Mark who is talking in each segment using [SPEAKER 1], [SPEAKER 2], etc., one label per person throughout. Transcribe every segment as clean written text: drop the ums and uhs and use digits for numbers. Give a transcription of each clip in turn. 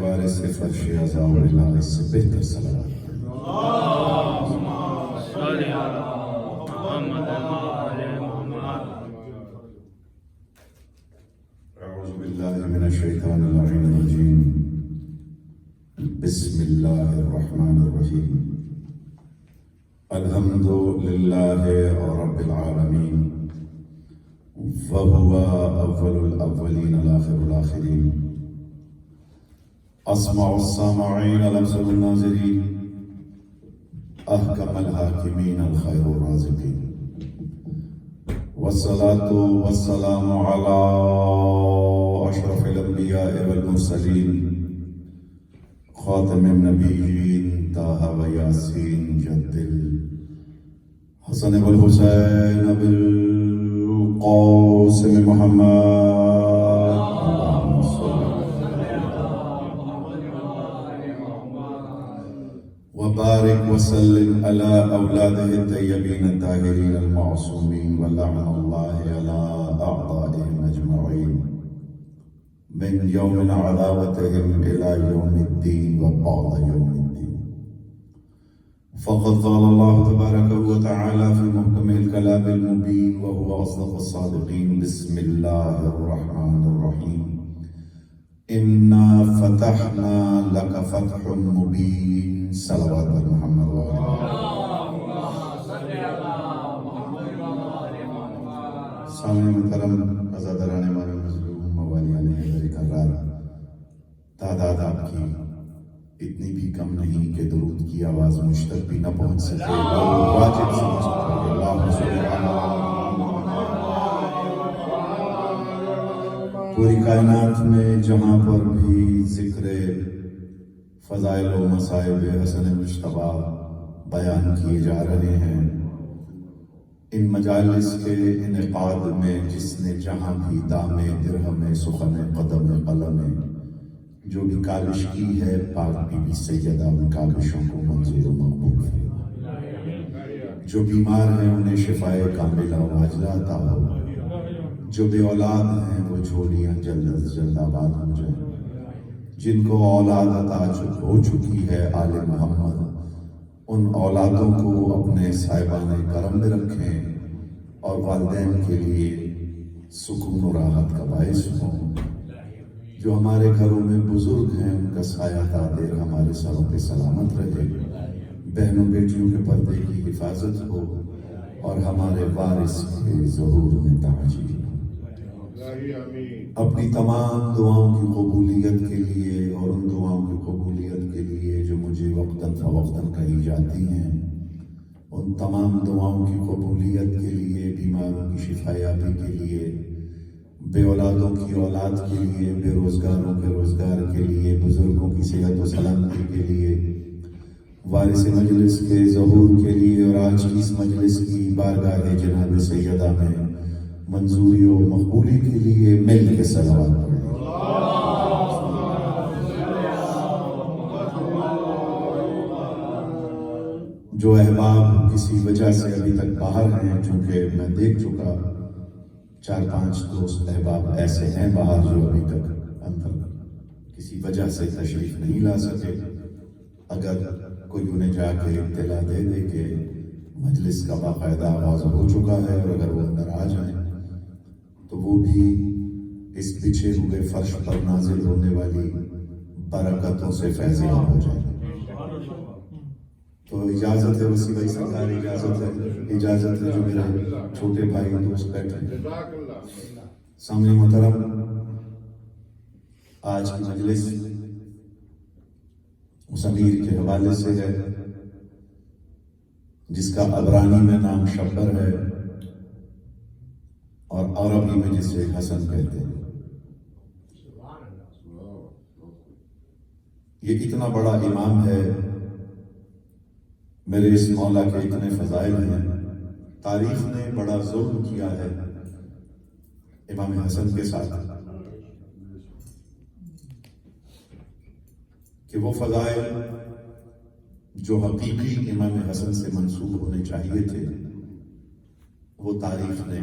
[SPEAKER 1] وارث سے فرش اعضاء و الہ اس سے بہتر صلوات اعوذ باللہ من الشیطان اللعین الرجیم بسم اللہ الرحمن الرحیم الحمد للہ رب العالمین وهو اول الاولین الاخر الاخرین اسمع السامعین لفظ الناظرین احکم الحاکمین الخیر الرازقین والصلاة والسلام على اشرف الانبیاء والمرسلین خاتم النبیین طه و یاسین جد الحسن والحسین بالقاسم محمد وبارك وسلم على أولاده الطيبين الطاهرين المعصومين ولعن الله على أعدائهم أجمعين من يوم عداوتهم إلى يوم الدين وبعد يوم الدين. فقد قال الله تبارك وتعالى في محكم الكلام المبين وهو أصدق الصادقين بسم الله الرحمن الرحيم إنا فتحنا لك فتح مبين صلوات محمد سامنے محترم عزاداران ہمارے مظلوم موالیان حیدر کرار تعداد آپ کی اتنی بھی کم نہیں کہ درود کی آواز مجھ تک بھی نہ پہنچ سکے واجب سمجھ سکے اللہم صلی علی پوری کائنات میں جہاں پر بھی ذکر فضائل و مصائب حسن مجتبیٰ بیان کیے جا رہے ہیں، ان مجالس کے انعقاد میں جس نے جہاں بھی دام درہم سخن قدم قلم جو بھی کاوش کی ہے، پاک بی بی سیدہ ان کاوشوں کو منظور و مقبول ہے۔ جو بیمار ہیں انہیں شفائے کاملہ و عاجلہ عطا ہو، جو بے اولاد ہیں وہ جھولیاں جلد از جلد آباد ہو جائیں، جن کو اولاد عطا ہو چکی ہے آل محمد ان اولادوں کو اپنے صاحبان کرم میں رکھیں اور والدین کے لیے سکون و راحت کا باعث ہوں۔ جو ہمارے گھروں میں بزرگ ہیں ان کا سایہ دیر ہمارے سروں پہ سلامت رہے، بہنوں بیٹیوں کے پردے کی حفاظت ہو اور ہمارے وارث کے ظہور میں تعجیل۔ اپنی تمام دعاؤں کی قبولیت کے لیے اور ان دعاؤں کی قبولیت کے لیے جو مجھے وقتاً فوقتاً کہی جاتی ہیں، ان تمام دعاؤں کی قبولیت کے لیے، بیماروں کی شفا یابی کے لیے، بے اولادوں کی اولاد کے لیے، بے روزگاروں کے روزگار کے لیے، بزرگوں کی صحت و سلامتی کے لیے، وارث مجلس کے ظہور کے لیے اور آج کی اس مجلس کی بارگاہ جناب سیدہ میں منظوری و مقبولی کے لیے مل کے صلوات پڑھیں۔ جو احباب کسی وجہ سے ابھی تک باہر ہیں، چونکہ میں دیکھ چکا 4-5 دوست احباب ایسے ہیں باہر جو ابھی تک اندر کسی وجہ سے تشریف نہیں لا سکے، اگر کوئی انہیں جا کے اطلاع دے دے کہ مجلس کا باقاعدہ آغاز ہو چکا ہے اور اگر وہ اندر آ جائیں تو وہ بھی اس بچھے ہوئے فرش پر نازل ہونے والی برکتوں سے فیضیاب ہو جائیں۔ تو اجازت ہے وسیع بھائی سرکار، اجازت ہے جو میرے چھوٹے بھائی دوست بیٹھے ہیں۔ سامنے محترم، آج کی مجلس مسامیر کے حوالے سے ہے جس کا عبرانی میں نام شبر ہے اور عربی میں جسے حسن کہتے ہیں۔ یہ اتنا بڑا امام ہے، میرے اس مولا کے اتنے فضائل ہیں، تاریخ نے بڑا ظلم کیا ہے امام حسن کے ساتھ کہ وہ فضائل جو حقیقی امام حسن سے منسوب ہونے چاہیے تھے وہ تاریخ نے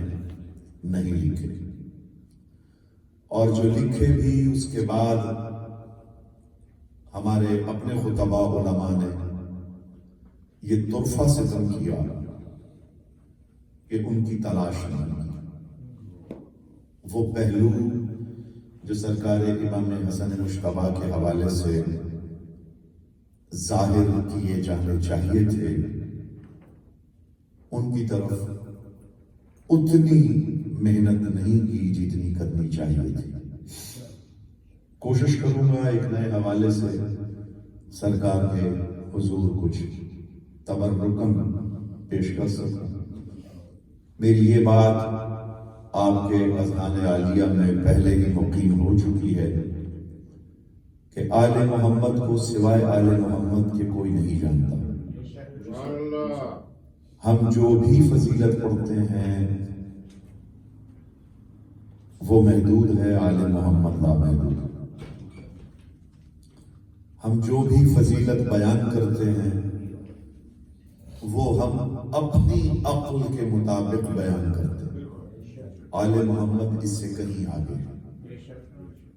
[SPEAKER 1] نہیں لکھے، اور جو لکھے بھی اس کے بعد ہمارے اپنے خطبہ علماء نے یہ طرفہ ستم کیا کہ ان کی تلاش نہیں، وہ پہلو جو سرکار امام حسن مجتبیٰ کے حوالے سے ظاہر کیے جانے چاہیے تھے، ان کی طرف اتنی محنت نہیں کی جتنی کرنی چاہیے تھی۔ کوشش کروں گا ایک نئے حوالے سے سرکار کے حضور کچھ تبرکم پیش کر سکوں۔ میری یہ بات آپ کے اذہان عالیہ میں پہلے ہی مقیم ہو چکی ہے کہ آل محمد کو سوائے آل محمد کے کوئی نہیں جانتا۔ ہم جو بھی فضیلت پڑھتے ہیں وہ محدود ہے، آل محمد لامحدود۔ ہم جو بھی فضیلت بیان کرتے ہیں وہ ہم اپنی عقل کے مطابق بیان کرتے ہیں، آل محمد اس سے کہیں آگے ہے۔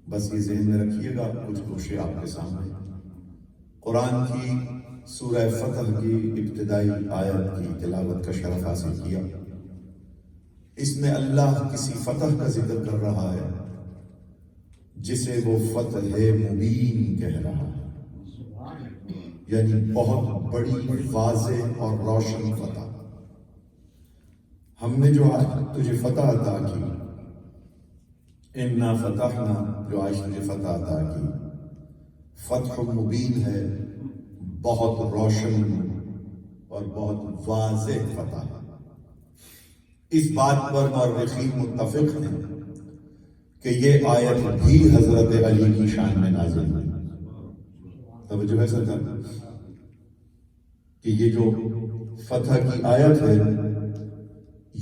[SPEAKER 1] بس یہ ذہن میں رکھیے گا۔ کچھ گوشے آپ کے سامنے قرآن کی سورہ فتح کی ابتدائی آیت کی تلاوت کا شرف حاصل کیا۔ اس میں اللہ کسی فتح کا ذکر کر رہا ہے جسے وہ فتح مبین کہہ رہا ہے، یعنی بہت بڑی واضح اور روشن فتح۔ ہم نے جو آج تجھے فتح عطا کی، اِنَّا فَتَحْنَا، جو آج تجھے فتح عطا کی، فتح مبین ہے، بہت روشن اور بہت واضح فتح ہے۔ اس بات پر مورخین متفق ہیں کہ یہ آیت بھی حضرت علی کی شان میں نازل ہوئی۔ توجہ ہے سرکار کہ یہ جو فتح کی آیت ہے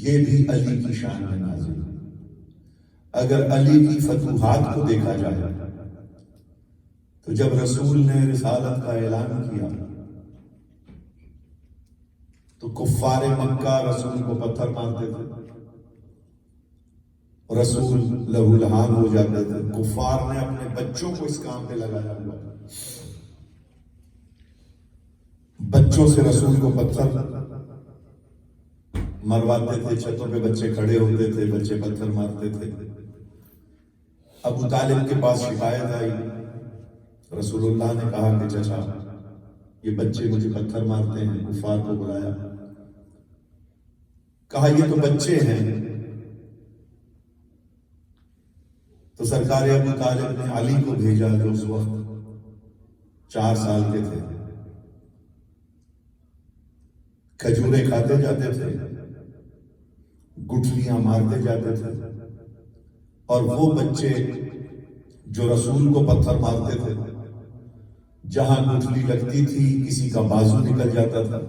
[SPEAKER 1] یہ بھی علی کی شان میں نازل ہوئی۔ اگر علی کی فتوحات کو دیکھا جائے تو جب رسول نے رسالت کا اعلان کیا تو کفار مکہ رسول کو پتھر مارتے تھے، رسول لہو لہان ہو جاتے تھے۔ کفار نے اپنے بچوں کو اس کام پہ لگایا ہوا تھا، بچوں سے رسول کو پتھر مرواتے تھے، چھتوں پہ بچے کھڑے ہوتے تھے، بچے پتھر مارتے تھے۔ ابو طالب کے پاس شکایت آئی، رسول اللہ نے کہا کہ چچا یہ بچے مجھے پتھر مارتے ہیں۔ کفار کو بلایا، کہا یہ تو بچے ہیں۔ تو سرکار ابو طالب نے علی کو بھیجا جو اس وقت 4 سال کے تھے، کھجوریں کھاتے جاتے تھے، گٹھلیاں مارتے جاتے تھے، اور وہ بچے جو رسول کو پتھر مارتے تھے جہاں گٹھلی لگتی تھی کسی کا بازو نکل جاتا تھا،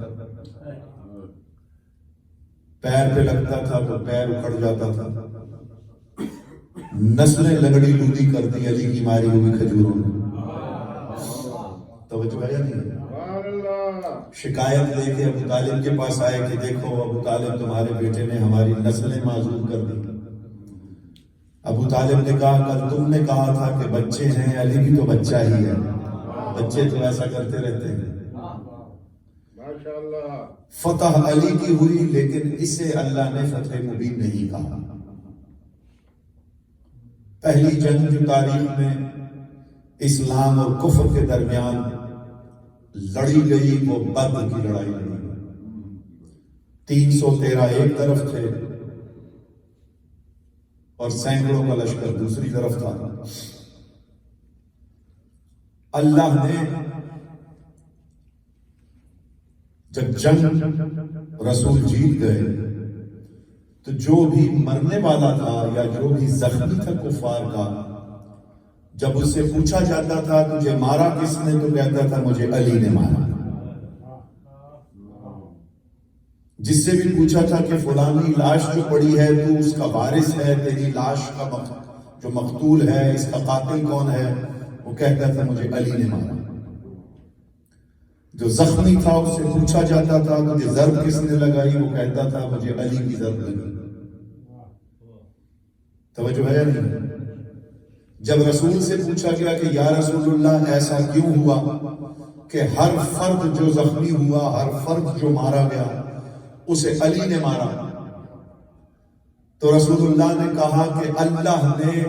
[SPEAKER 1] پیر پہ لگتا تھا تو پیر اکھڑ جاتا تھا۔ نسلیں لگڑی لودی کر دی علی کی ماری ہوئی کھجوروں نے۔ توجہ ہے یا نہیں؟ شکایت لے کے ابو طالب کے پاس آئے کہ دیکھو ابو طالب تمہارے بیٹے نے ہماری نسلیں معذور کر دی۔ ابو طالب نے کہا کل تم نے کہا تھا کہ بچے ہیں، علی بھی تو بچہ ہی ہے، بچے تو ایسا کرتے رہتے ہیں۔ فتح علی کی ہوئی، لیکن اسے اللہ نے فتح مبین نہیں کہا۔ پہلی جنگ جو تاریخ میں اسلام اور کفر کے درمیان لڑی گئی وہ بدر کی لڑائی لڑی۔ 313 ایک طرف تھے اور سینکڑوں کا لشکر دوسری طرف تھا۔ اللہ نے جب جنگ رسول جیت گئے تو جو بھی مرنے والا تھا یا جو بھی زخمی تھا کفار کا، جب اس سے پوچھا جاتا تھا تجھے مارا کس نے تو کہتا تھا مجھے علی نے مارا۔ جس سے بھی پوچھا تھا کہ فلانی لاش جو پڑی ہے تو اس کا وارث ہے، تیری لاش کا جو مقتول ہے اس کا قاتل کون ہے، وہ کہتا تھا مجھے علی نے مارا۔ جو زخمی تھا اس سے پوچھا جاتا تھا تجھے ضرب کس نے لگائی، وہ کہتا تھا مجھے علی کی ضرب لگی۔ توجہ ہے یا نہیں؟ جب رسول سے پوچھا گیا کہ یا رسول اللہ ایسا کیوں ہوا کہ ہر فرد جو زخمی ہوا، ہر فرد جو مارا گیا، اسے علی نے مارا، تو رسول اللہ نے کہا کہ اللہ نے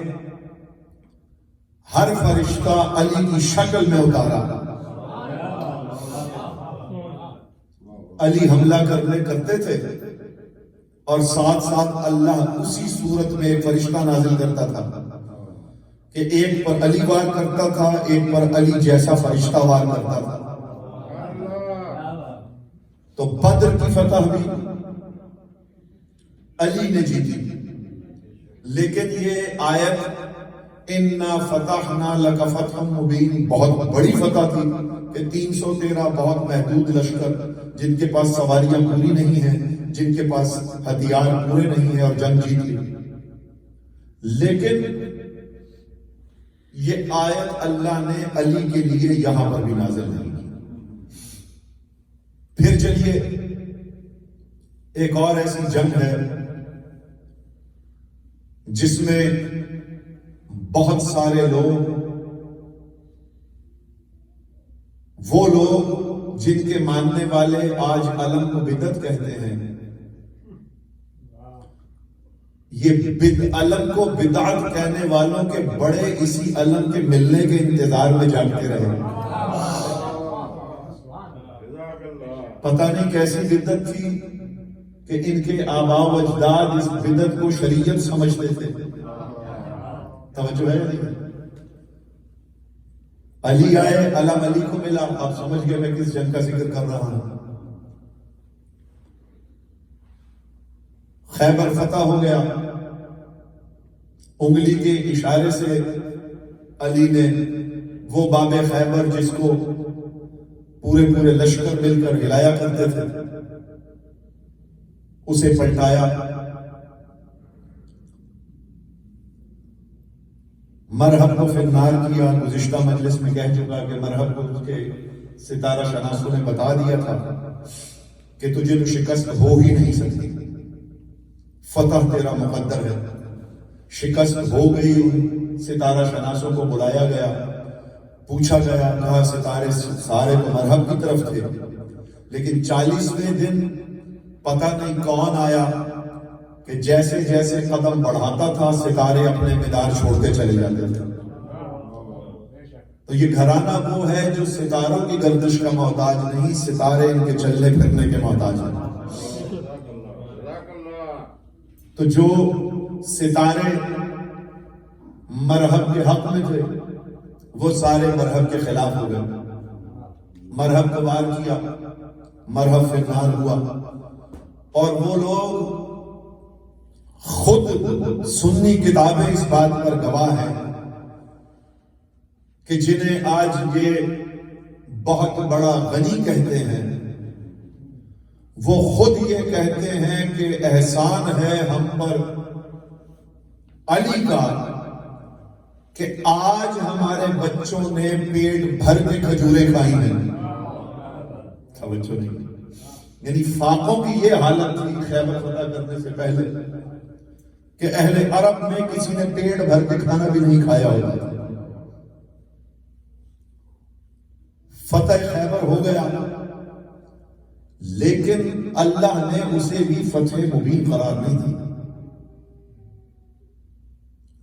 [SPEAKER 1] ہر فرشتہ علی کی شکل میں اتارا. علی حملہ کرتے تھے اور ساتھ ساتھ اللہ اسی صورت میں ایک فرشتہ نازل کرتا تھا کہ ایک پر علی وار کرتا تھا، ایک پر علی جیسا فرشتہ وار کرتا تھا. تو بدر کی فتح بھی علی نے جیتی، لیکن یہ آیت اِنَّا فَتَحْنَا لَكَ فَتْحًا مُبِينًا بہت بڑی فتح تھی کہ 313 بہت محدود لشکر جن کے پاس سواریاں پوری نہیں ہیں، جن کے پاس ہتھیار پورے نہیں ہیں اور جنگ جیت لی. لیکن یہ آیت اللہ نے علی کے لیے یہاں پر بھی نازل نہیں کی. پھر چلیے ایک اور ایسی جنگ ہے جس میں بہت سارے لوگ، وہ لوگ جن کے ماننے والے آج علم کو بدعت کہتے ہیں، یہ علم کو بدعت کہنے والوں کے بڑے اسی علم کے ملنے کے انتظار میں جاگتے رہے. پتہ نہیں کیسی بدعت تھی کہ ان کے آباء و اجداد اس بدعت کو شریعت سمجھتے تھے. توجہ ہے نہیں؟ علی آئے، علم علی کو ملا، آپ سمجھ گئے میں کس جنگ کا ذکر کر رہا ہوں. خیبر فتح ہو گیا، انگلی کے اشارے سے علی نے وہ باب خیبر جس کو پورے لشکر مل کر ہلایا کرتے تھے اسے پلٹایا. مرحب کو فی النار کیا. گزشتہ مجلس میں کہہ چکا کہ مرحب کو اس کے ستارہ شناسوں نے بتا دیا تھا کہ تجھے تو شکست ہو ہی نہیں سکتی، فتح تیرا مقدر ہے. شکست ہو گئی. ستارہ شناسوں کو بلایا گیا، پوچھا گیا، کہا ستارے سارے تو مرحب کی طرف تھے، لیکن 40ویں دن پتہ نہیں کون آیا کہ جیسے جیسے قدم بڑھاتا تھا ستارے اپنے مدار چھوڑتے چلے جاتے تھے. تو یہ گھرانہ وہ ہے جو ستاروں کی گردش کا محتاج نہیں، ستارے ان کے چلنے پھرنے کے محتاج ہیں. تو جو ستارے مرحب کے حق میں تھے وہ سارے مرحب کے خلاف ہو گئے. مرحب کو وار کیا، مرحب فی النار ہوا. اور وہ لوگ خود سنی کتابیں اس بات پر گواہ ہیں کہ جنہیں آج یہ بہت بڑا غنی کہتے ہیں، وہ خود یہ کہتے ہیں کہ احسان ہے ہم پر علی کا کہ آج ہمارے بچوں نے پیٹ بھر کے کھجوریں کھائی ہیں. توجہ نہیں. یعنی فاقوں کی یہ حالت تھی خیبر فتح کرنے سے پہلے کہ اہل عرب میں کسی نے پیٹ بھر کے کھانا بھی نہیں کھایا ہوتا تھا. فتح خیبر ہو گیا، لیکن اللہ نے اسے بھی فتح مبین قرار نہیں دی.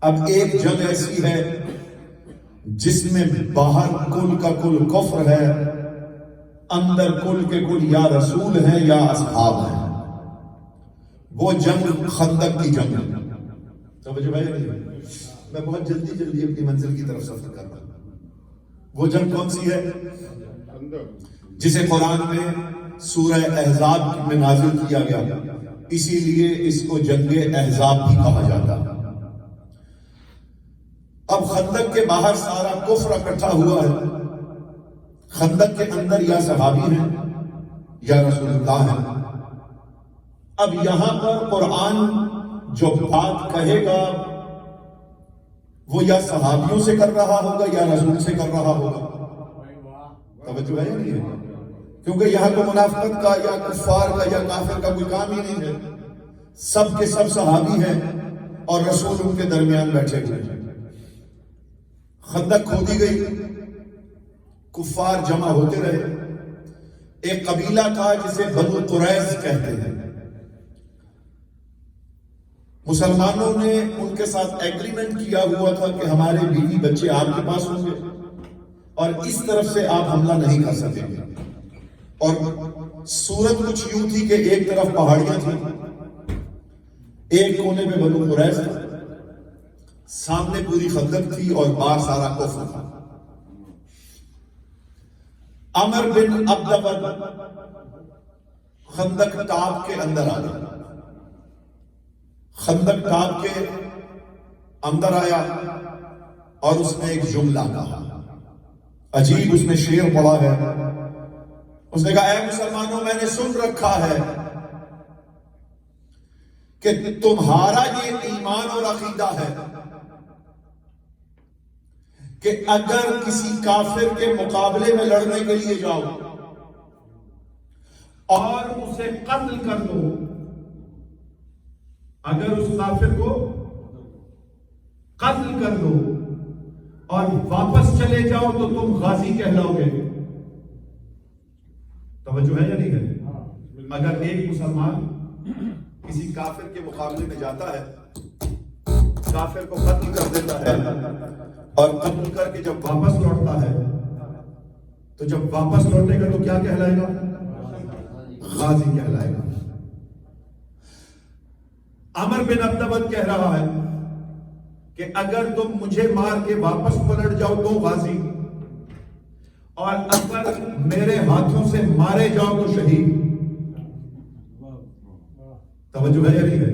[SPEAKER 1] اب ایک جنگ ایسی ہے جس میں باہر کل کا کل کفر ہے، اندر کل کے کل یا رسول ہیں یا اصحاب ہیں. وہ جنگ خندق کی جنگ ہے. توجہ بھائی نہیں، میں بہت جلدی اپنی منزل کی طرف سفر کر رہا ہوں. وہ جنگ کون سی ہے جسے قرآن میں سورہ احزاب میں نازل کیا گیا، اسی لیے اس کو جنگ احزاب بھی کہا جاتا ہے. اب خندق کے باہر سارا کفر اکٹھا ہوا ہے. خندق کے اندر یا صحابی ہیں یا رسول اللہ ہیں. اب یہاں پر قرآن جو بات کہے گا وہ یا صحابیوں سے کر رہا ہوگا یا رسول سے کر رہا ہوگا. توجہ ہے نہیں ہے؟ کیونکہ یہاں کو منافقت کا یا کفار کا یا کافر کا کوئی کام ہی نہیں ہے. سب کے سب صحابی ہیں اور رسول ان کے درمیان بیٹھے ہوئے ہیں. خندق کھودی گئی، کفار جمع ہوتے رہے. ایک قبیلہ تھا جسے بنو قریظ کہتے ہیں. مسلمانوں نے ان کے ساتھ ایگریمنٹ کیا ہوا تھا کہ ہمارے بیوی بچے آپ کے پاس ہوں گے اور اس طرف سے آپ حملہ نہیں کر سکیں گے. اور صورت کچھ یوں تھی کہ ایک طرف پہاڑیاں تھیں، ایک کونے میں بنو قریظ تھا، سامنے پوری خندق تھی اور باہر سارا کفر تھا. عمر بن عبدبد خندق ٹاپ کے اندر آ گیا. خندق ٹاپ کے اندر آیا اور اس نے ایک جملہ کہا عجیب، اس میں شعر پڑا ہے. اس نے کہا اے مسلمانوں، میں نے سن رکھا ہے کہ تمہارا یہ ایمان اور عقیدہ ہے کہ اگر کسی کافر کے مقابلے میں لڑنے کے لیے جاؤ اور اسے قتل کر دو، اگر اس کافر کو قتل کر دو اور واپس چلے جاؤ تو تم غازی کہلاؤ گے. توجہ ہے یا نہیں ہے؟ اگر ایک مسلمان کسی کافر کے مقابلے میں جاتا ہے، کافر کو قتل کر دیتا ہے اور قتل کر کے جب واپس لوٹتا ہے تو جب واپس لوٹے گا تو کیا کہلائے گا؟ غازی کہلائے گا. عمر بن عبدبد کہہ رہا ہے کہ اگر تم مجھے مار کے واپس پلٹ جاؤ تو غازی، اور اگر میرے ہاتھوں سے مارے جاؤ تو شہید. توجہ ہے یا نہیں ہے؟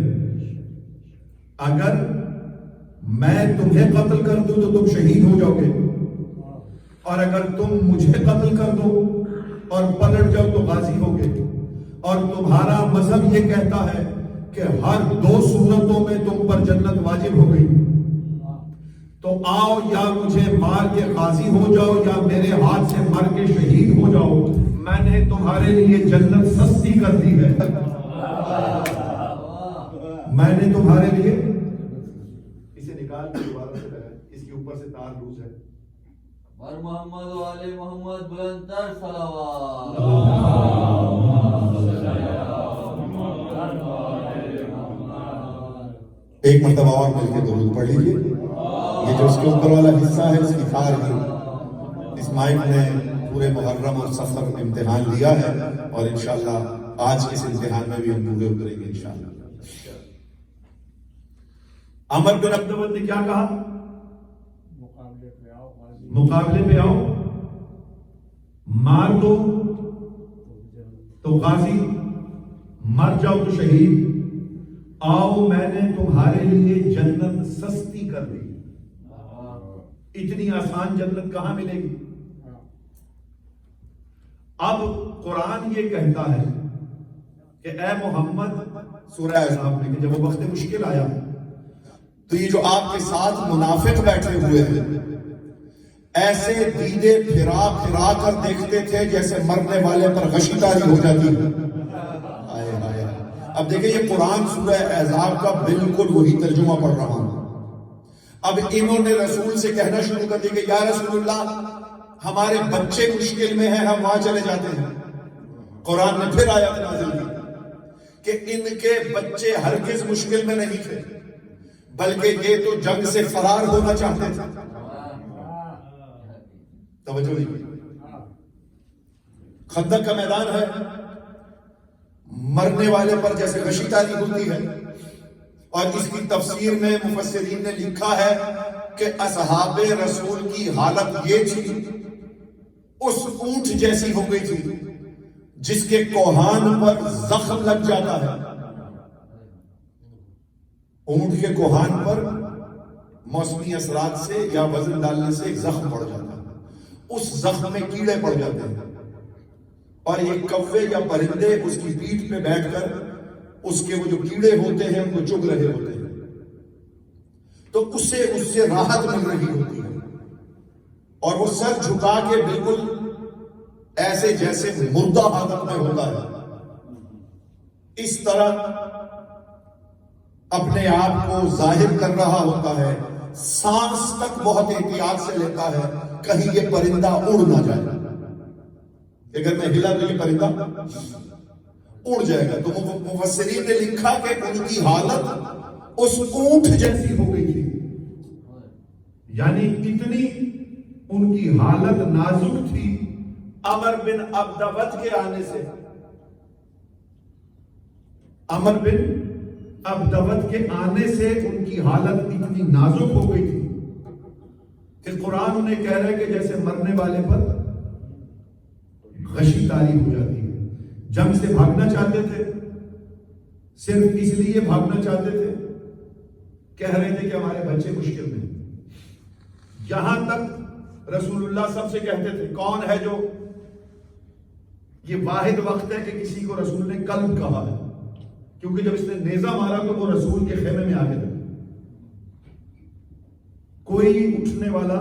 [SPEAKER 1] اگر میں تمہیں قتل کر دوں تو تم شہید ہو جاؤ گے، اور اگر تم مجھے قتل کر دو اور پلٹ جاؤ تو غازی ہوگے. اور تمہارا مذہب یہ کہتا ہے کہ ہر دو صورتوں میں تم پر جنت واجب ہو گئی، تو آؤ یا مجھے مار کے غازی ہو جاؤ یا میرے ہاتھ سے مر کے شہید ہو جاؤ، میں نے تمہارے لیے جنت سستی کر دی ہے. میں نے تمہارے لیے، اسے نکال کے دوبارہ سے لگا، اس کے اوپر سے تار لوز ہے.
[SPEAKER 2] بر محمد و آل محمد بلندتر صلوات.
[SPEAKER 1] ایک مرتبہ اور مل کے درود پڑھ لیجیے. یہ جو اس کے اوپر والا حصہ ہے اس کی تھار ہی اس مائک نے پورے محرم اور سفر امتحان لیا ہے، اور انشاءاللہ آج اس امتحان میں بھی ہم پورے اتریں گے انشاءاللہ. عمر بن عبدبد نے کیا کہا؟ مقابلے پہ آؤ، مار دو تو غازی، مر جاؤ تو شہید. آؤ میں نے تمہارے لیے جنت سستی کر دی. اتنی آسان جنت کہاں ملے گی؟ اب قرآن یہ کہتا ہے کہ اے محمد، سورہ احزاب میں کہ جب وہ وقت مشکل آیا تو یہ جو آپ کے ساتھ منافق بیٹھے ہوئے ہیں ایسے دیدے پھرا پھرا کر دیکھتے تھے جیسے مرنے والے پر غشی تاری ہو جاتی ہے. اب دیکھیں یہ قرآن سورہ احزاب کا بالکل وہی ترجمہ پڑھ رہا ہوں. اب انہوں نے رسول سے کہنا شروع کر دیا کہ یا رسول اللہ، ہمارے بچے مشکل میں ہیں، ہم وہاں چلے جاتے ہیں. قرآن نے پھر آیت نازل کی کہ ان کے بچے ہرگز مشکل میں نہیں تھے، بلکہ یہ تو جنگ سے فرار ہونا چاہتے تھے. توجہ نہیں. خندق کا میدان ہے، مرنے والے پر جیسے غشی تاری ہوتی ہے، اور اس کی تفسیر میں مفسرین نے لکھا ہے کہ اصحاب رسول کی حالت یہ تھی اس اونٹ جیسی ہو گئی تھی جس کے کوہان پر زخم لگ جاتا ہے. اونٹ کے کوہان پر موسمی اثرات سے یا وزن ڈالنے سے ایک زخم پڑ جاتا ہے، اس زخم میں کیڑے پڑ جاتے ہیں، اور یہ کوے یا پرندے اس کی پیٹھ پہ بیٹھ کر اس کے وہ جو کیڑے ہوتے ہیں ان کو چگ رہے ہوتے ہیں، تو اس سے راحت مل رہی ہوتی ہے، اور وہ سر جھکا کے بالکل ایسے جیسے مردہ حالت میں ہوتا ہے. اس طرح اپنے آپ کو ظاہر کر رہا ہوتا ہے سانس تک بہت احتیاط سے لیتا ہے کہیں یہ پرندہ اڑ نہ جائے. اگر میں ہلا تو یہ پرندہ اڑ جائے گا. تو مفسرین نے لکھا کہ ان کی حالت اس اونٹ جیسی ہو گئی تھی. یعنی اتنی ان کی حالت نازک تھی عمر بن عبدود کے آنے سے. عمر بن عبدود کے آنے سے ان کی حالت اتنی نازک ہو گئی تھی کہ قرآن انہیں کہہ رہے کہ جیسے مرنے والے پر غشی طاری ہو جاتی ہے. جنگ سے بھاگنا چاہتے تھے, صرف اس لیے بھاگنا چاہتے تھے, کہہ رہے تھے کہ ہمارے بچے مشکل میں. یہاں تک رسول اللہ سب سے کہتے تھے کون ہے جو, یہ واحد وقت ہے کہ کسی کو رسول نے کلب کہا ہے, کیونکہ جب اس نے نیزہ مارا تو وہ رسول کے خیمے میں آگے تھا. کوئی اٹھنے والا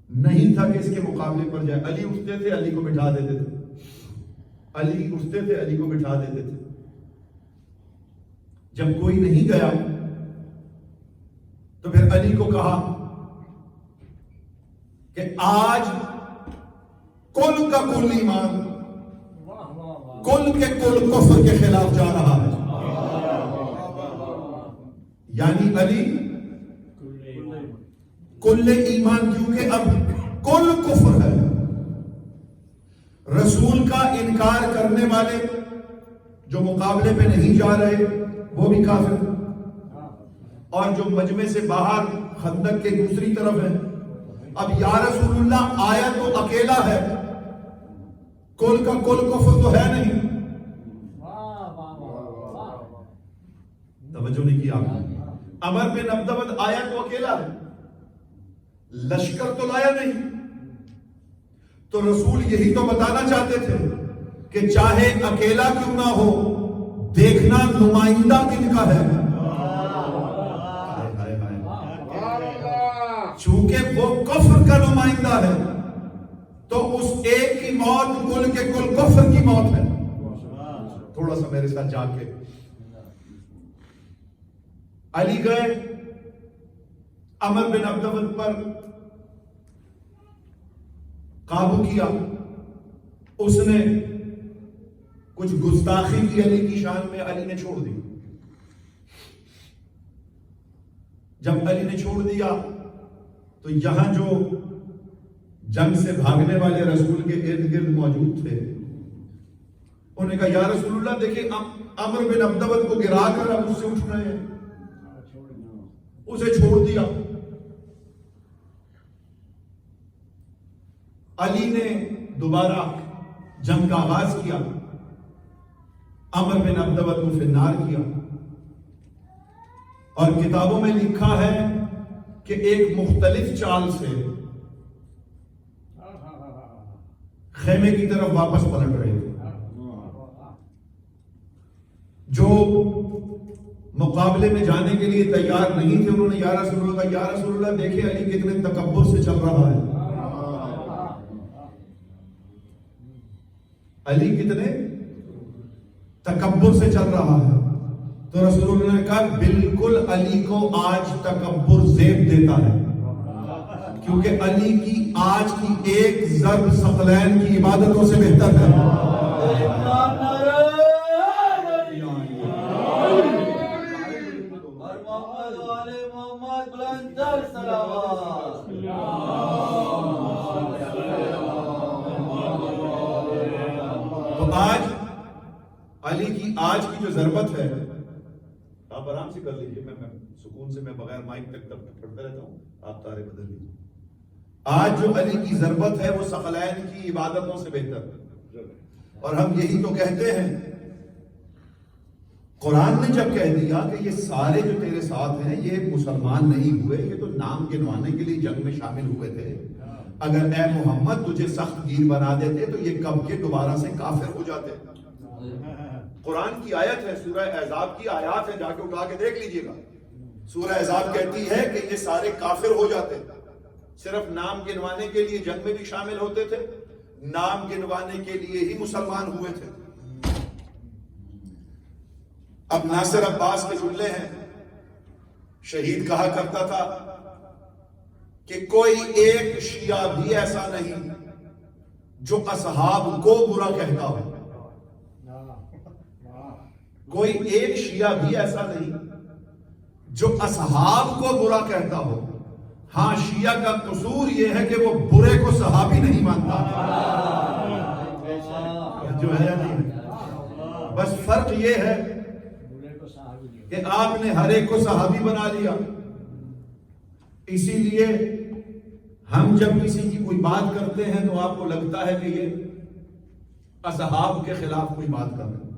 [SPEAKER 1] نہیں تھا کہ اس کے مقابلے پر جائے. علی اٹھتے تھے, علی کو بٹھا دیتے تھے. علی اٹھتے تھے, علی کو بٹھا دیتے تھے. جب کوئی نہیں گیا تو پھر علی کو کہا کہ آج کل کا کل ایمان کل کے کل کفر کے خلاف جا رہا ہے. یعنی علی کل ایمان, کیونکہ اب کل کفر ہے. رسول کا انکار کرنے والے جو مقابلے پہ نہیں جا رہے وہ بھی کافر, اور جو مجمع سے باہر خندق کے دوسری طرف ہے. اب یا رسول اللہ آیا تو اکیلا ہے, کل کا کل کفر تو ہے نہیں. توجہ نہیں کیا آپ نے. عمر بن عبدود آیا تو اکیلا ہے, لشکر تو لایا نہیں. تو رسول یہی تو بتانا چاہتے تھے کہ چاہے اکیلا کیوں نہ ہو, دیکھنا نمائندہ کن کا ہے. چونکہ وہ کفر کا نمائندہ ہے تو اس ایک کی موت کل کے کل کفر کی موت ہے. تھوڑا سا میرے ساتھ جا کے علی گئے, عمر بن عبدود پر قابو کیا. اس نے کچھ گستاخی کی علی کی شان میں, علی نے چھوڑ دی. جب علی نے چھوڑ دیا تو یہاں جو جنگ سے بھاگنے والے رسول کے ارد گرد موجود تھے انہوں نے کہا یا رسول اللہ دیکھیں عمر بن عبدود کو گرا کر اب اس سے اٹھ رہے ہیں. اسے چھوڑ دیا. علی نے دوبارہ جنگ کا آغاز کیا, عمر بن عبدود کو فنار کیا. اور کتابوں میں لکھا ہے کہ ایک مختلف چال سے خیمے کی طرف واپس پلٹ رہے تھے. جو مقابلے میں جانے کے لیے تیار نہیں تھے انہوں نے یا رسول اللہ دیکھیں علی کتنے تکبر سے چل رہا ہے. علی کتنے تکبر سے چل رہا ہے. تو رسول اللہ نے کہا بالکل علی کو آج تکبر زیب دیتا ہے, کیونکہ علی کی آج کی ایک ضرب ثقلین کی عبادتوں سے بہتر ہے. تو آج علی کی آج کی جو ضربت ہے, آپ آرام سے کر لیجئے, میں سکون سے, میں بغیر مائک تک پڑھتا رہتا ہوں, آپ تارے بدل لیجئے. آج جو علی کی ضربت ہے وہ ثقلین کی عبادتوں سے بہتر ہے. اور ہم یہی تو کہتے ہیں. قرآن نے جب کہہ دیا کہ یہ سارے جو تیرے ساتھ ہیں یہ مسلمان نہیں ہوئے, یہ تو نام گنوانے کے لیے جنگ میں شامل ہوئے تھے, اگر اے محمد تجھے سخت گیر بنا دیتے تو یہ کب کے دوبارہ سے کافر ہو جاتے. قرآن کی آیت ہے, سورہ احزاب کی آیات ہے, جا کے اٹھا کے دیکھ لیجئے گا. سورہ احزاب کہتی ہے کہ یہ سارے کافر ہو جاتے, صرف نام گنوانے کے لیے جنگ میں بھی شامل ہوتے تھے, نام گنوانے کے لیے ہی مسلمان ہوئے تھے. اب ناصر عباس کے جملے ہیں, شہید کہا کرتا تھا کہ کوئی ایک شیعہ بھی ایسا نہیں جو اصحاب کو برا کہتا ہو. کوئی ایک شیعہ بھی ایسا نہیں جو اصحاب کو برا کہتا ہو. ہاں، شیعہ کا قصور یہ ہے کہ وہ برے کو صحابی نہیں مانتا. جو ہے نہیں، بس فرق یہ ہے کہ آپ نے ہر ایک کو صحابی بنا لیا. اسی لیے ہم جب کسی کی کوئی بات کرتے ہیں تو آپ کو لگتا ہے کہ یہ اصحاب کے خلاف کوئی بات کر رہے ہیں.